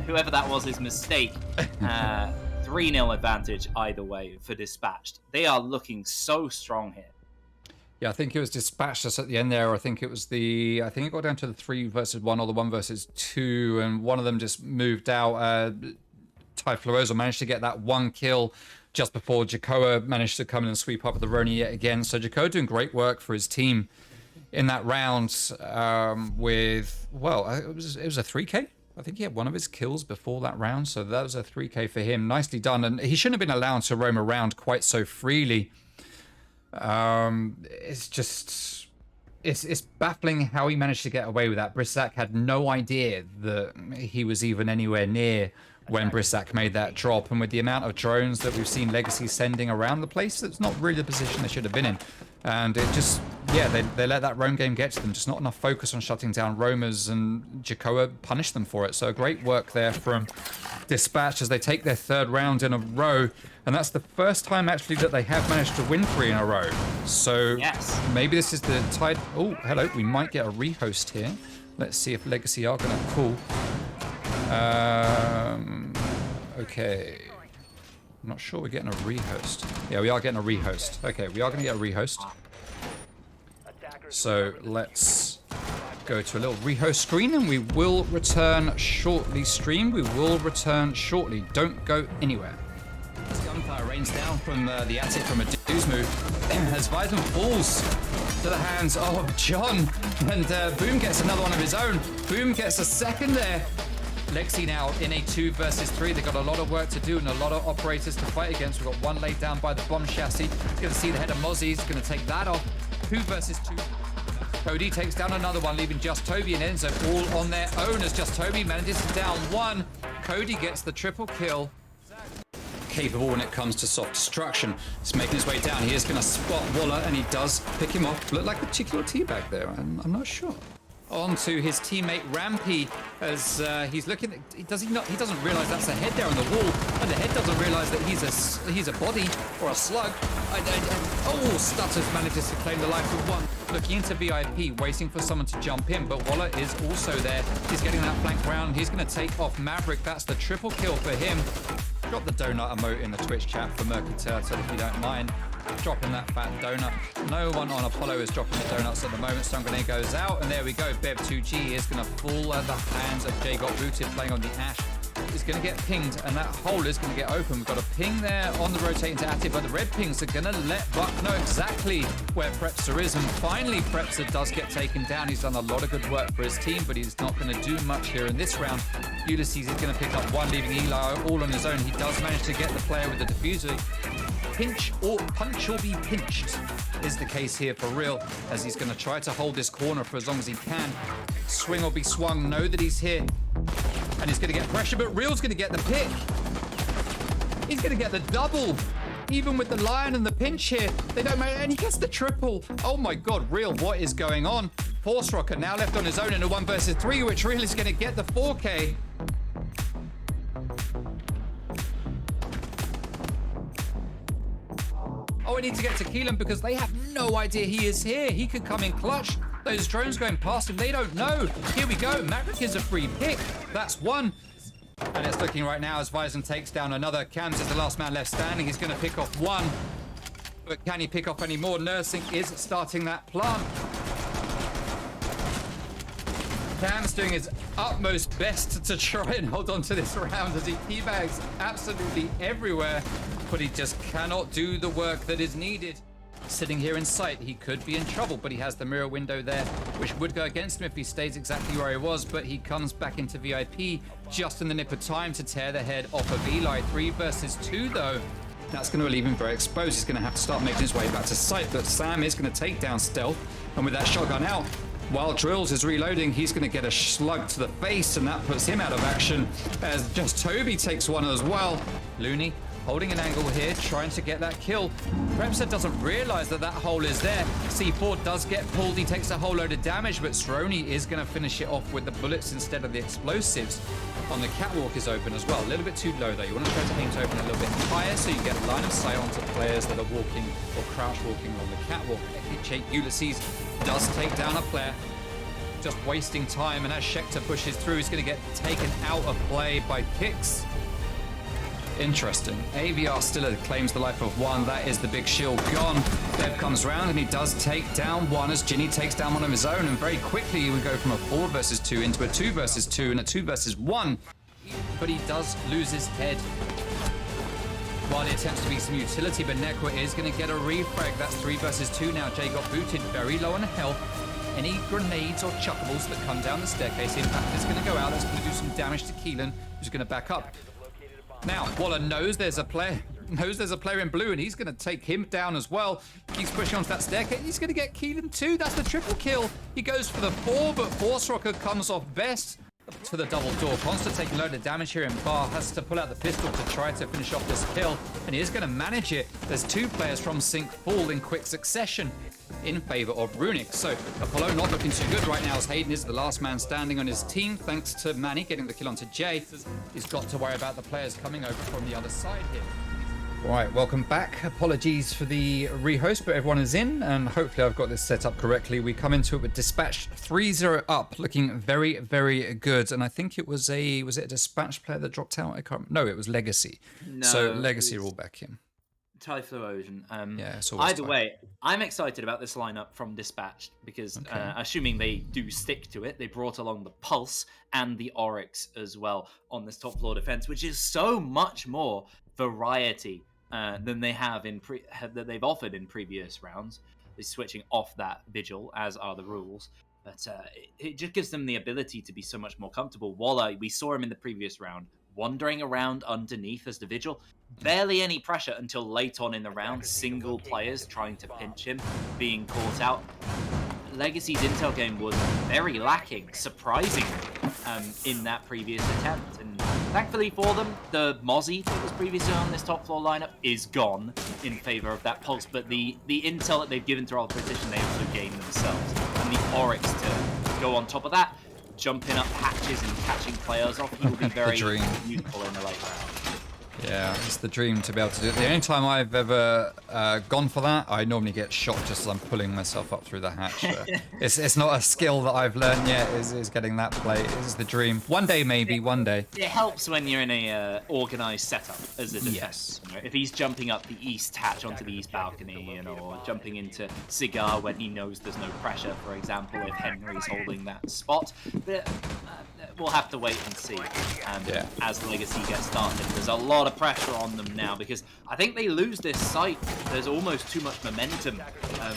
Speaker 1: whoever that was, his mistake. 3-0 advantage either way for Dispatched. They are looking so strong here.
Speaker 2: Yeah, I think it was Dispatched just at the end there. I think it got down to the 3 versus 1 or the 1 versus 2, and one of them just moved out. Ty Florosa managed to get that 1 kill just before Jakoa managed to come in and sweep up with the Roni yet again. So Jakoa doing great work for his team in that round with, well, it was a 3K. I think he had one of his kills before that round, so that was a 3K for him. Nicely done, and he shouldn't have been allowed to roam around quite so freely. It's just, it's baffling how he managed to get away with that. Brissac had no idea that he was even anywhere near when Brissac made that drop, and with the amount of drones that we've seen Legacy sending around the place, that's not really the position they should have been in. And it just, yeah, they let that roam game get to them. Just not enough focus on shutting down roamers, and Jakoa punished them for it. So great work there from Dispatch as they take their 3rd round in a row. And that's the first time actually that they have managed to win 3 in a row. So yes, maybe this is the tide. Oh, hello. We might get a rehost here. Let's see if Legacy are going to pull. Okay. I'm not sure we're getting a rehost. Yeah, we are getting a rehost. Okay, we are going to get a rehost. So let's go to a little rehost screen and we will return shortly. Stream, we will return shortly. Don't go anywhere. As gunfire rains down from the attic from a Deuce move as Visum falls to the hands of John, and Boom gets another one of his own. Boom gets a 2nd there. Lexi now in a 2 versus 3. They've got a lot of work to do and a lot of operators to fight against. We've got 1 laid down by the bomb chassis. He's going to see the head of Mozzie. He's going to take that off. 2 versus 2. Cody takes down another one, leaving just Toby and Enzo all on their own as just Toby manages to down 1. Cody gets the triple kill. capable when it comes to soft destruction. He's making his way down. He is going to spot Waller, and he does pick him off. Looked like a particular teabag there. I'm not sure. On to his teammate Rampy as he's looking. He doesn't realize that's a head there on the wall, and the head doesn't realize that he's a body or a slug. Oh, Stutters manages to claim the life of one. Looking into VIP, waiting for someone to jump in, but Waller is also there. He's getting that flank round. He's going to take off Maverick. That's the triple kill for him. Drop the donut emote in the Twitch chat for Murky Turtle if you don't mind. Dropping that fat donut. No one on Apollo is dropping the donuts at the moment. Stun grenade goes out, and there we go. Bev2G is going to fall at the hands of J got booted, playing on the Ash. He's going to get pinged, and that hole is going to get open. We've got a ping there on the rotating to active, but the red pings are going to let Buck know exactly where Prepster is, and finally Prepster does get taken down. He's done a lot of good work for his team, but he's not going to do much here in this round. Ulysses is going to pick up one, leaving Eli all on his own. He does manage to get the player with the diffuser. Pinch or punch or be pinched is the case here for Real, as he's going to try to hold this corner for as long as he can. Swing or be swung, know that he's here. And he's going to get pressure, but Real's going to get the pick. He's going to get the double. Even with the lion and the pinch here, they don't matter, and he gets the triple. Oh my God, Real, what is going on? Force Rocker now left on his own in a 1 versus 3, which Real is going to get the 4K. Oh, I need to get to Keelan because they have no idea he is here. He could come in clutch. Those drones going past him, they don't know. Here we go. Maverick is a free pick. That's one. And it's looking right now as Vizon takes down another. Cams is the last man left standing. He's going to pick off one. But can he pick off any more? Nursing is starting that plant. Cam's doing his utmost best to try and hold on to this round as he teabags absolutely everywhere, but he just cannot do the work that is needed. Sitting here in sight, he could be in trouble, but he has the mirror window there, which would go against him if he stays exactly where he was, but he comes back into VIP just in the nick of time to tear the head off of Eli. 3 versus 2 though. That's going to leave him very exposed. He's going to have to start making his way back to sight, but Sam is going to take down Stealth, and with that shotgun out, while Drills is reloading, he's going to get a slug to the face, and that puts him out of action as just Toby takes one as well. Looney holding an angle here, trying to get that kill. Prepster doesn't realize that that hole is there. C4 does get pulled. He takes a whole load of damage, but Stroni is going to finish it off with the bullets instead of the explosives. On the catwalk is open as well. A little bit too low though. You want to try to aim to open a little bit higher so you get line of sight onto players that are walking or crouch walking on the catwalk. Ulysses does take down a player, just wasting time, and as Schecter pushes through, he's going to get taken out of play by Kicks. Interesting. AVR still claims the life of one. That is the big shield gone. Dev comes round and he does take down one as Ginny takes down one of his own, and very quickly we go from a 4 versus 2 into a 2 versus 2 and a 2 versus 1. But he does lose his head while he attempts to be some utility, but Necro is going to get a refrag. That's 3 versus 2 now. Jay got booted, very low on health. Any grenades or chuckables that come down the staircase, impact is going to go out. That's going to do some damage to Keelan, who's going to back up. Now, Waller knows there's a player in blue, and he's going to take him down as well. Keeps pushing onto that staircase. He's going to get Keelan too. That's the triple kill. He goes for the 4, but Force Rocker comes off best to the double door. Constant taking a load of damage here, and Bar has to pull out the pistol to try to finish off this kill, and he is going to manage it. There's 2 players from Sync fall in quick succession in favor of Runic. So Apollo not looking too good right now as Hayden is the last man standing on his team, thanks to Manny getting the kill onto Jay. He's got to worry about the players coming over from the other side here. All right, welcome back. Apologies for the rehost, but everyone is in, and hopefully I've got this set up correctly. We come into it with Dispatch 3-0 up, looking very, very good. And I think it was was it a Dispatch player that dropped out? I can't. No, it was Legacy. No, so Legacy are all back in.
Speaker 1: Typhlo Ocean.
Speaker 2: Yeah,
Speaker 1: either way, I'm excited about this lineup from Dispatched because, assuming they do stick to it, they brought along the Pulse and the Oryx as well on this top floor defense, which is so much more variety than they have that they've offered in previous rounds. They're switching off that Vigil, as are the rules. But it just gives them the ability to be so much more comfortable. Waller, we saw him in the previous round, wandering around underneath as the Vigil. Barely any pressure until late on in the round. Single players trying to pinch him, being caught out. Legacy's intel game was very lacking, surprisingly, in that previous attempt. And Thankfully for them, the Mozzie that was previously on this top floor lineup is gone in favor of that pulse, but the intel that they've given to our position, they also gained themselves. And the Oryx to go on top of that, jumping up hatches and catching players off, he will be very useful in the late round.
Speaker 2: Yeah, it's the dream to be able to do it. The only time I've ever gone for that, I normally get shot just as I'm pulling myself up through the hatch. It's not a skill that I've learned yet, is getting that play. It's the dream. One day, maybe, one day.
Speaker 1: It helps when you're in a organized setup as a defense.
Speaker 2: Yes.
Speaker 1: You know, if he's jumping up the east hatch onto the east balcony, you know, or jumping into Cigar when he knows there's no pressure, for example, if Henry's holding that spot. But we'll have to wait and see. And as Legacy gets started, there's a lot of pressure on them now because I think they lose this site. There's almost too much momentum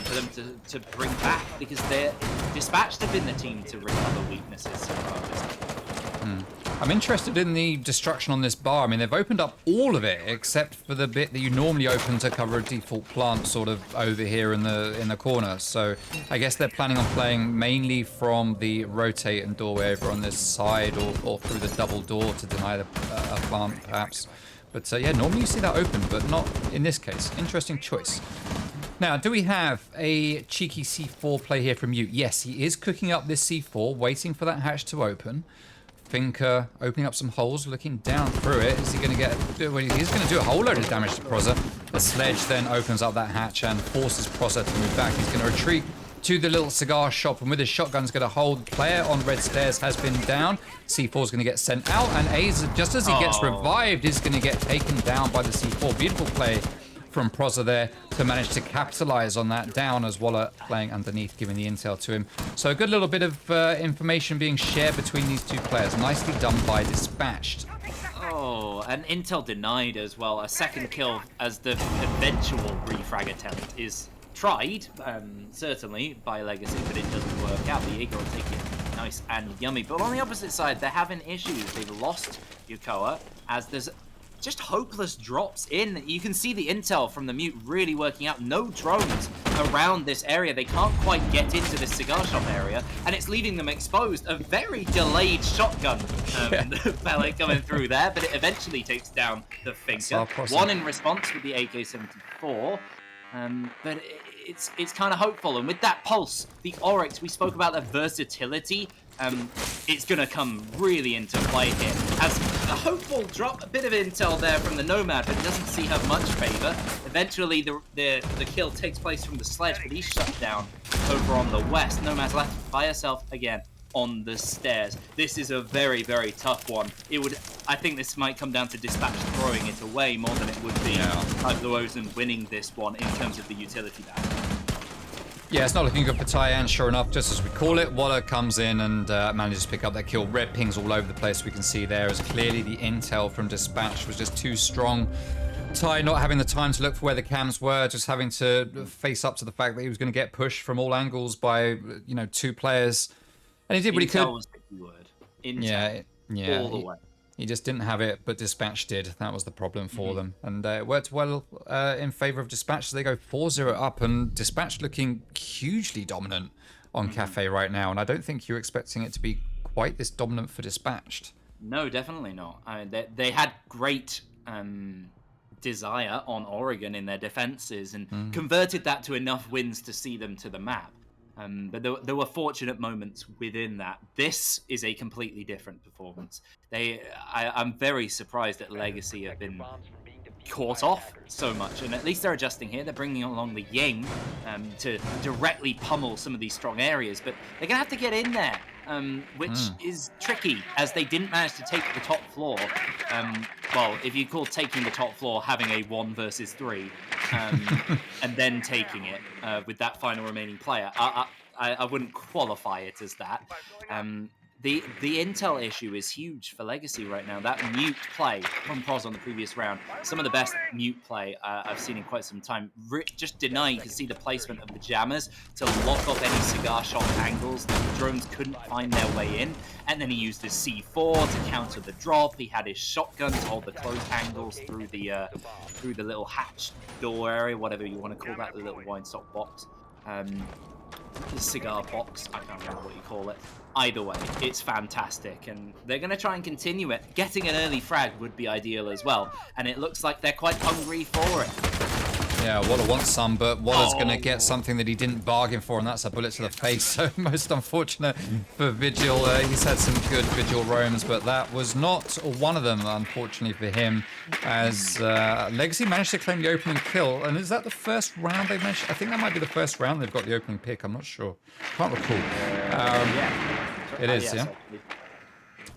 Speaker 1: for them to bring back because they're Dispatched have been the team to recover weaknesses so far this game.
Speaker 2: I'm interested in the destruction on this bar. I mean, they've opened up all of it except for the bit that you normally open to cover a default plant sort of over here in the corner. So I guess they're planning on playing mainly from the rotate and doorway over on this side or through the double door to deny a plant perhaps. But yeah, normally you see that open, but not in this case. Interesting choice. Now, do we have a cheeky C4 play here from you? Yes, he is cooking up this C4, waiting for that hatch to open. Finker opening up some holes, looking down through it. Is he going to get... Well, he's going to do a whole load of damage to Prozza. The sledge then opens up that hatch and forces Prozza to move back. He's going to retreat to the little cigar shop, and with his shotgun, he's going to hold. Player on red stairs has been down. C4 is going to get sent out, and A's, just as he gets revived, is going to get taken down by the C4. Beautiful play from Prozza there to manage to capitalize on that down as Waller playing underneath, giving the intel to him. So a good little bit of information being shared between these two players. Nicely done by Dispatched.
Speaker 1: Oh, and intel denied as well. A second kill as the eventual refrag attempt is tried, certainly, by Legacy, but it doesn't work out. The Eagle will take it nice and yummy. But on the opposite side, they're having issues. They've lost Yukoa as there's just hopeless drops in. You can see the intel from the Mute really working out. No drones around this area. They can't quite get into this cigar shop area, and it's leaving them exposed. A very delayed shotgun pellet coming through there, but it eventually takes down the Finker. One in response with the AK-74. But it's kind of hopeful, and with that pulse, the Oryx, we spoke about the versatility. It's going to come really into play here. As a hopeful drop, a bit of intel there from the Nomad, but it doesn't see her much favor. Eventually, the kill takes place from the sledge, but he's shut down over on the west. Nomad's left by herself again on the stairs. This is a very, very tough one. I think this might come down to Dispatch throwing it away more than it would be Typhlosion winning this one in terms of the utility battle.
Speaker 2: Yeah, it's not looking good for Tyann, sure enough, just as we call it. Waller comes in and manages to pick up that kill. Red pings all over the place, we can see there, as clearly the intel from Dispatch was just too strong. Ty not having the time to look for where the cams were, just having to face up to the fact that he was going to get pushed from all angles by, two players. And he did what he could.
Speaker 1: Was the key word. Intel.
Speaker 2: Yeah.
Speaker 1: All the way.
Speaker 2: He just didn't have it, but Dispatch did. That was the problem for them. And it worked well in favor of Dispatch. So they go 4-0 up, and Dispatch looking hugely dominant on Cafe right now. And I don't think you're expecting it to be quite this dominant for Dispatched.
Speaker 1: No, definitely not. I mean, they had great desire on Oregon in their defenses and converted that to enough wins to see them to the map. But there were fortunate moments within that. This is a completely different performance. I'm very surprised that Legacy have been caught off so much, and at least they're adjusting here. They're bringing along the Ying to directly pummel some of these strong areas, but they're gonna have to get in there, which is tricky, as they didn't manage to take the top floor. Well, if you call taking the top floor having a 1 versus 3, and then taking it with that final remaining player, I wouldn't qualify it as that. The intel issue is huge for Legacy right now. That mute play from Proz on the previous round, some of the best mute play I've seen in quite some time. Just denying to see the placement of the jammers to lock off any cigar shot angles that the drones couldn't find their way in. And then he used his C4 to counter the drop. He had his shotgun to hold the close angles through the little hatch door area, whatever you want to call that, the little wine stock box. The cigar box, I can't remember what you call it. either way, it's fantastic, and they're going to try and continue it. Getting an early frag would be ideal as well, and it looks like they're quite hungry for it.
Speaker 2: Yeah, Waller wants some, but Waller's going to get something that he didn't bargain for, and that's a bullet to the face. So most unfortunate for Vigil. He's had some good Vigil roams, but that was not one of them, unfortunately for him, as Legacy managed to claim the opening kill. And is that the first round they managed? I think that might be the first round they've got the opening pick. I'm not sure. Can't recall.
Speaker 1: Yeah.
Speaker 2: It is, yeah.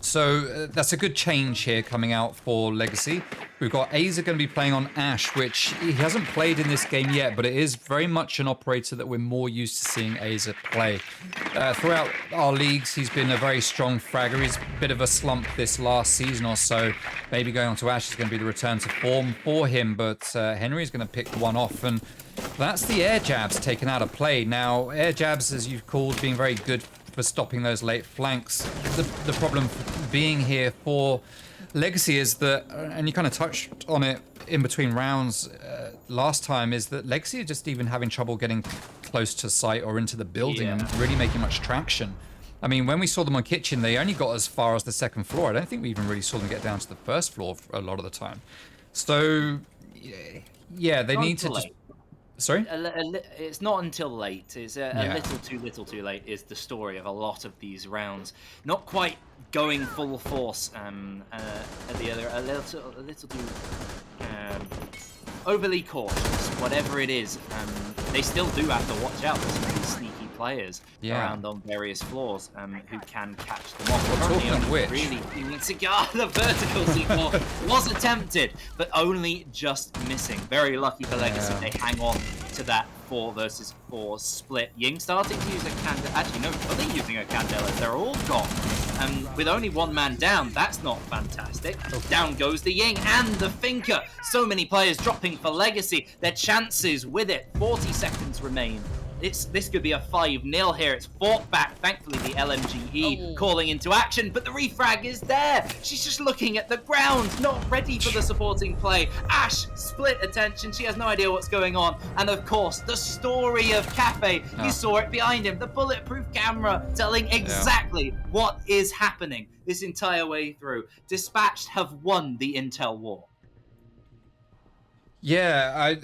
Speaker 2: So that's a good change here coming out for Legacy. We've got Aza going to be playing on Ash, which he hasn't played in this game yet, but it is very much an operator that we're more used to seeing Aza play. Throughout our leagues, he's been a very strong fragger. He's a bit of a slump this last season or so. Maybe going on to Ash is going to be the return to form for him, but Henry's going to pick one off, and that's the air jabs taken out of play. Now, air jabs, as you've called, being very good for stopping those late flanks. The problem being here for Legacy is that, and you kind of touched on it in between rounds last time, is that Legacy are just even having trouble getting close to site or into the building and really making much traction. I mean, when we saw them on Kitchen, they only got as far as the second floor. I don't think we even really saw them get down to the first floor a lot of the time. So, yeah, they need to just... Sorry?
Speaker 1: It's not until late. It's a little too late is the story of a lot of these rounds. Not quite going full force at the other, a little too overly cautious, whatever it is. They still do have to watch out for some of these sneaky players around on various floors who can catch them off. Really, Cigar, the vertical C4 was attempted, but only just missing. Very lucky for Legacy. They hang on to that 4 versus 4 split. Ying starting to use a Candela. Actually, no, are they using a Candela? They're all gone. With only one man down, that's not fantastic. Down goes the Ying and the Finker. So many players dropping for Legacy. Their chances with it. 40 seconds remain. This could be a 5-0 here. It's fought back. Thankfully, the LMGE calling into action, but the refrag is there. She's just looking at the ground, not ready for the supporting play. Ash, split attention. She has no idea what's going on. And of course, the story of Cafe. You saw it behind him. The bulletproof camera telling exactly what is happening this entire way through. Dispatched have won the intel war.
Speaker 2: Yeah,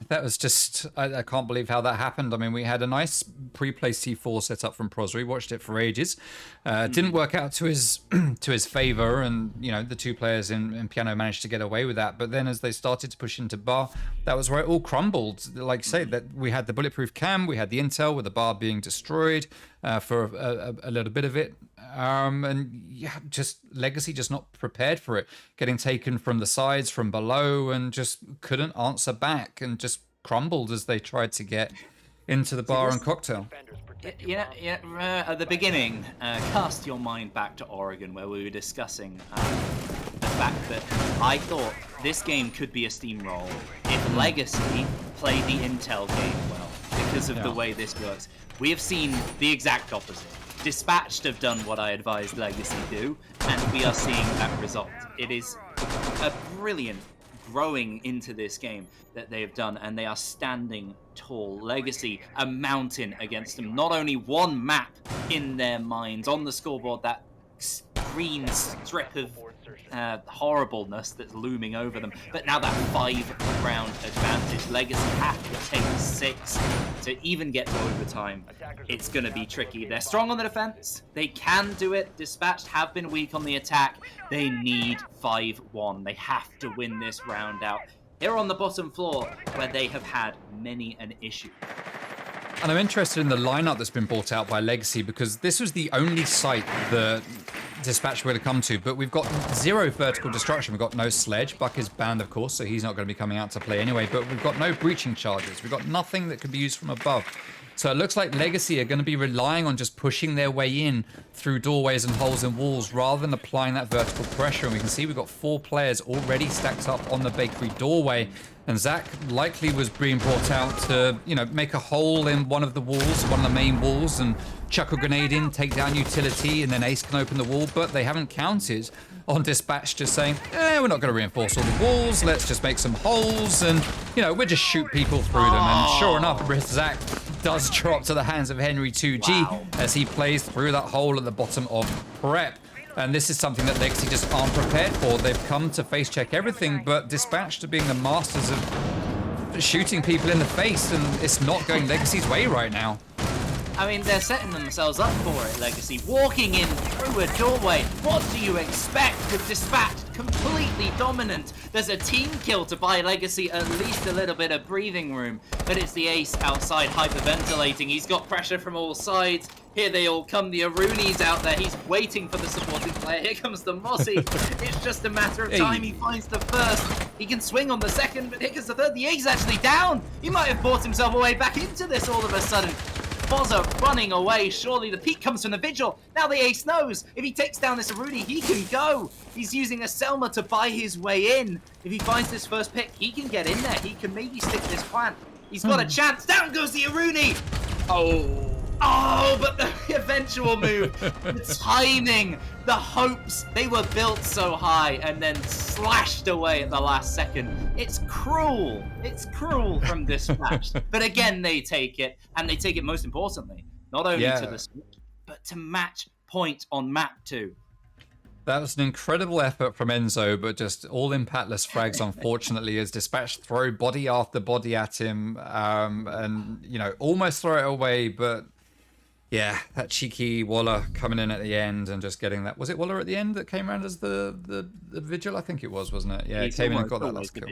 Speaker 2: that was just, I can't believe how that happened. I mean, we had a nice pre-placed C4 set up from Pros. We watched it for ages. Didn't work out to his favor, and you know, the two players in Piano managed to get away with that. But then as they started to push into Bar, that was where it all crumbled. Like I say, that we had the bulletproof cam, we had the intel with the Bar being destroyed for a little bit of it. And yeah, just Legacy just not prepared for it, getting taken from the sides, from below, and just couldn't answer back, and just crumbled as they tried to get into the Bar and Cocktail. At the beginning,
Speaker 1: cast your mind back to Oregon, where we were discussing the fact that I thought this game could be a steamroll if Legacy played the intel game well, because of the way this works. We have seen the exact opposite. Dispatched have done what I advised Legacy do, and we are seeing that result. It is a brilliant growing into this game that they have done, and they are standing tall. Legacy, a mountain against them. Not only one map in their minds on the scoreboard, that green strip of horribleness that's looming over them, but now that 5-round advantage. Legacy have to take 6 to even get to overtime. It's going to be tricky. They're strong on the defense. They can do it. Dispatched have been weak on the attack. They need 5-1. They have to win this round out. They're on the bottom floor, where they have had many an issue.
Speaker 2: And I'm interested in the lineup that's been brought out by Legacy, because this was the only site that Dispatch were to come to, but we've got 0 vertical destruction. We've got no sledge. Buck is banned, of course, so he's not going to be coming out to play anyway, but we've got no breaching charges. We've got nothing that could be used from above. So it looks like Legacy are going to be relying on just pushing their way in through doorways and holes in walls rather than applying that vertical pressure. And we can see we've got 4 players already stacked up on the bakery doorway. And Zach likely was being brought out to, you know, make a hole in one of the walls, one of the main walls, and chuck a grenade in, take down utility, and then Ace can open the wall. But they haven't counted on Dispatch just saying, we're not going to reinforce all the walls. Let's just make some holes and, you know, we'll just shoot people through them. And sure enough, Zach does drop to the hands of Henry 2G
Speaker 1: Wow.
Speaker 2: as he plays through that hole at the bottom of prep. And this is something that Legacy just aren't prepared for. They've come to face check everything, but Dispatched are being the masters of shooting people in the face, and it's not going Legacy's way right now.
Speaker 1: I mean, they're setting themselves up for it, Legacy. Walking in through a doorway. What do you expect with Dispatched? Completely dominant. There's a team kill to buy Legacy at least a little bit of breathing room. But it's the Ace outside hyperventilating. He's got pressure from all sides. Here they all come. The Aruni's out there. He's waiting for the supporting player. Here comes the Mossy. It's just a matter of time. He finds the first. He can swing on the second, but here comes the third. The Ace actually down. He might have bought himself a way back into this all of a sudden. Bozza running away. Surely the peak comes from the Vigil. Now the Ace knows if he takes down this Aruni, he can go. He's using a Selma to buy his way in. If he finds this first pick, he can get in there. He can maybe stick this plant. He's got a chance. Down goes the Aruni. Oh, but the eventual move, the timing, the hopes, they were built so high and then slashed away at the last second. It's cruel. It's cruel from Dispatched. But again, they take it, and they take it most importantly, not only to the switch, but to match point on map 2.
Speaker 2: That was an incredible effort from Enzo, but just all impactless frags, unfortunately, as Dispatched throw body after body at him, and, you know, almost throw it away, but yeah, that cheeky Waller coming in at the end and just getting that. Was it Waller at the end that came around as the Vigil? I think it was, wasn't it? Yeah, he came in and got that last kill.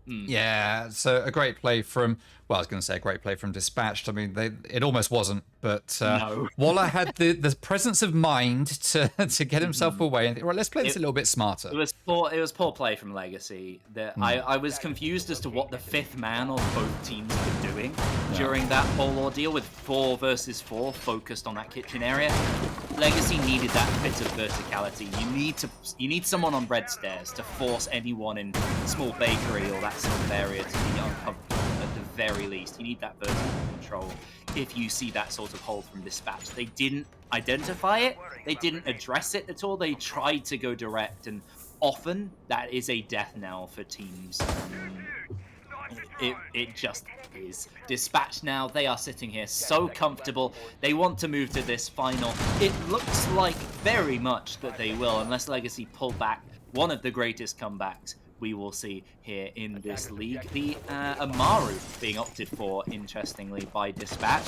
Speaker 2: Yeah, so a great play from, well, I was going to say a great play from Dispatched. I mean, it almost wasn't, but
Speaker 1: No.
Speaker 2: Waller had the presence of mind to get himself away and think, right, let's play this a little bit smarter.
Speaker 1: It was poor play from Legacy. I was confused as to what the fifth man of both teams were doing during that whole ordeal with 4 versus 4 focused on that kitchen area. Legacy needed that bit of verticality. You need someone on red stairs to force anyone in small bakery or that sort of area to be uncomfortable at the very least. You need that vertical control if you see that sort of hold from Dispatch. They didn't identify it. They didn't address it at all. They tried to go direct, and often that is a death knell for teams. It just is. Dispatch now, they are sitting here so comfortable. They want to move to this final. It looks like very much that they will, unless Legacy pull back one of the greatest comebacks we will see here in this league. The Amaru being opted for, interestingly, by Dispatch.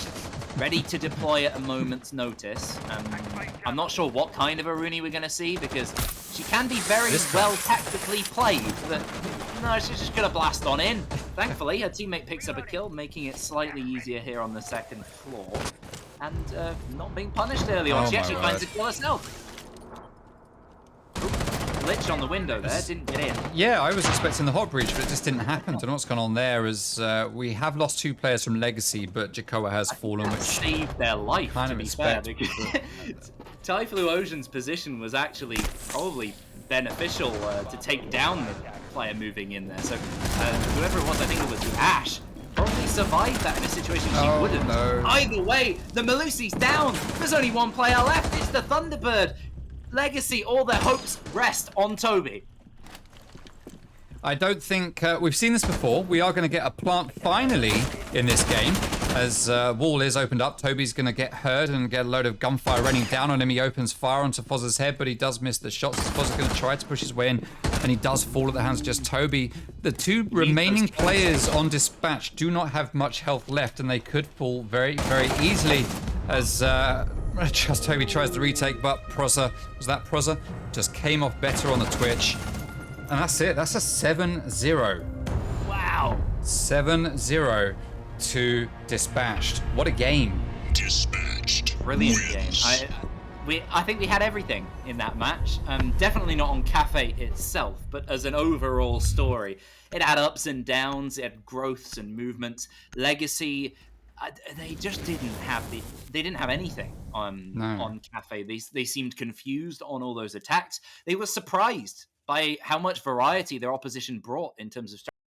Speaker 1: Ready to deploy at a moment's notice. I'm not sure what kind of Aruni we're going to see, because she can be very well tactically played, but no, she's just going to blast on in. Thankfully, her teammate picks up a kill, making it slightly easier here on the second floor, and not being punished early on. She actually finds a kill herself. Glitch on the window there, didn't get in.
Speaker 2: Yeah, I was expecting the hot breach, but it just didn't happen. Don't know what's going on there, as we have lost 2 players from Legacy, but Jakoa has fallen, which
Speaker 1: saved their life,
Speaker 2: kind
Speaker 1: to
Speaker 2: of
Speaker 1: be
Speaker 2: expect.
Speaker 1: fair. Typhlu Ocean's position was actually probably beneficial to take down the player moving in there. So whoever it was, I think it was Ash, probably survived that in a situation she wouldn't.
Speaker 2: No.
Speaker 1: Either way, the Malusi's down. There's only one player left. It's the Thunderbird. Legacy, all their hopes rest on Toby.
Speaker 2: I don't think we've seen this before. We are going to get a plant finally in this game, as wall is opened up. Toby's going to get hurt and get a load of gunfire raining down on him. He opens fire onto Fozza's head, but he does miss the shots. Fozza's going to try to push his way in, and he does fall at the hands of just Toby. The 2 remaining players on Dispatch do not have much health left, and they could fall very, very easily as just Toby tries to retake, but Prozza, was that Prozza? Just came off better on the Twitch. And that's it. That's a 7-0.
Speaker 1: Wow.
Speaker 2: 7-0 to Dispatched. What a game.
Speaker 3: Dispatched.
Speaker 1: Brilliant game. I think we had everything in that match. Definitely not on Cafe itself, but as an overall story. It had ups and downs, it had growths and movements. Legacy, they just didn't have anything on Cafe. They seemed confused on all those attacks. They were surprised by how much variety their opposition brought in terms of strategy.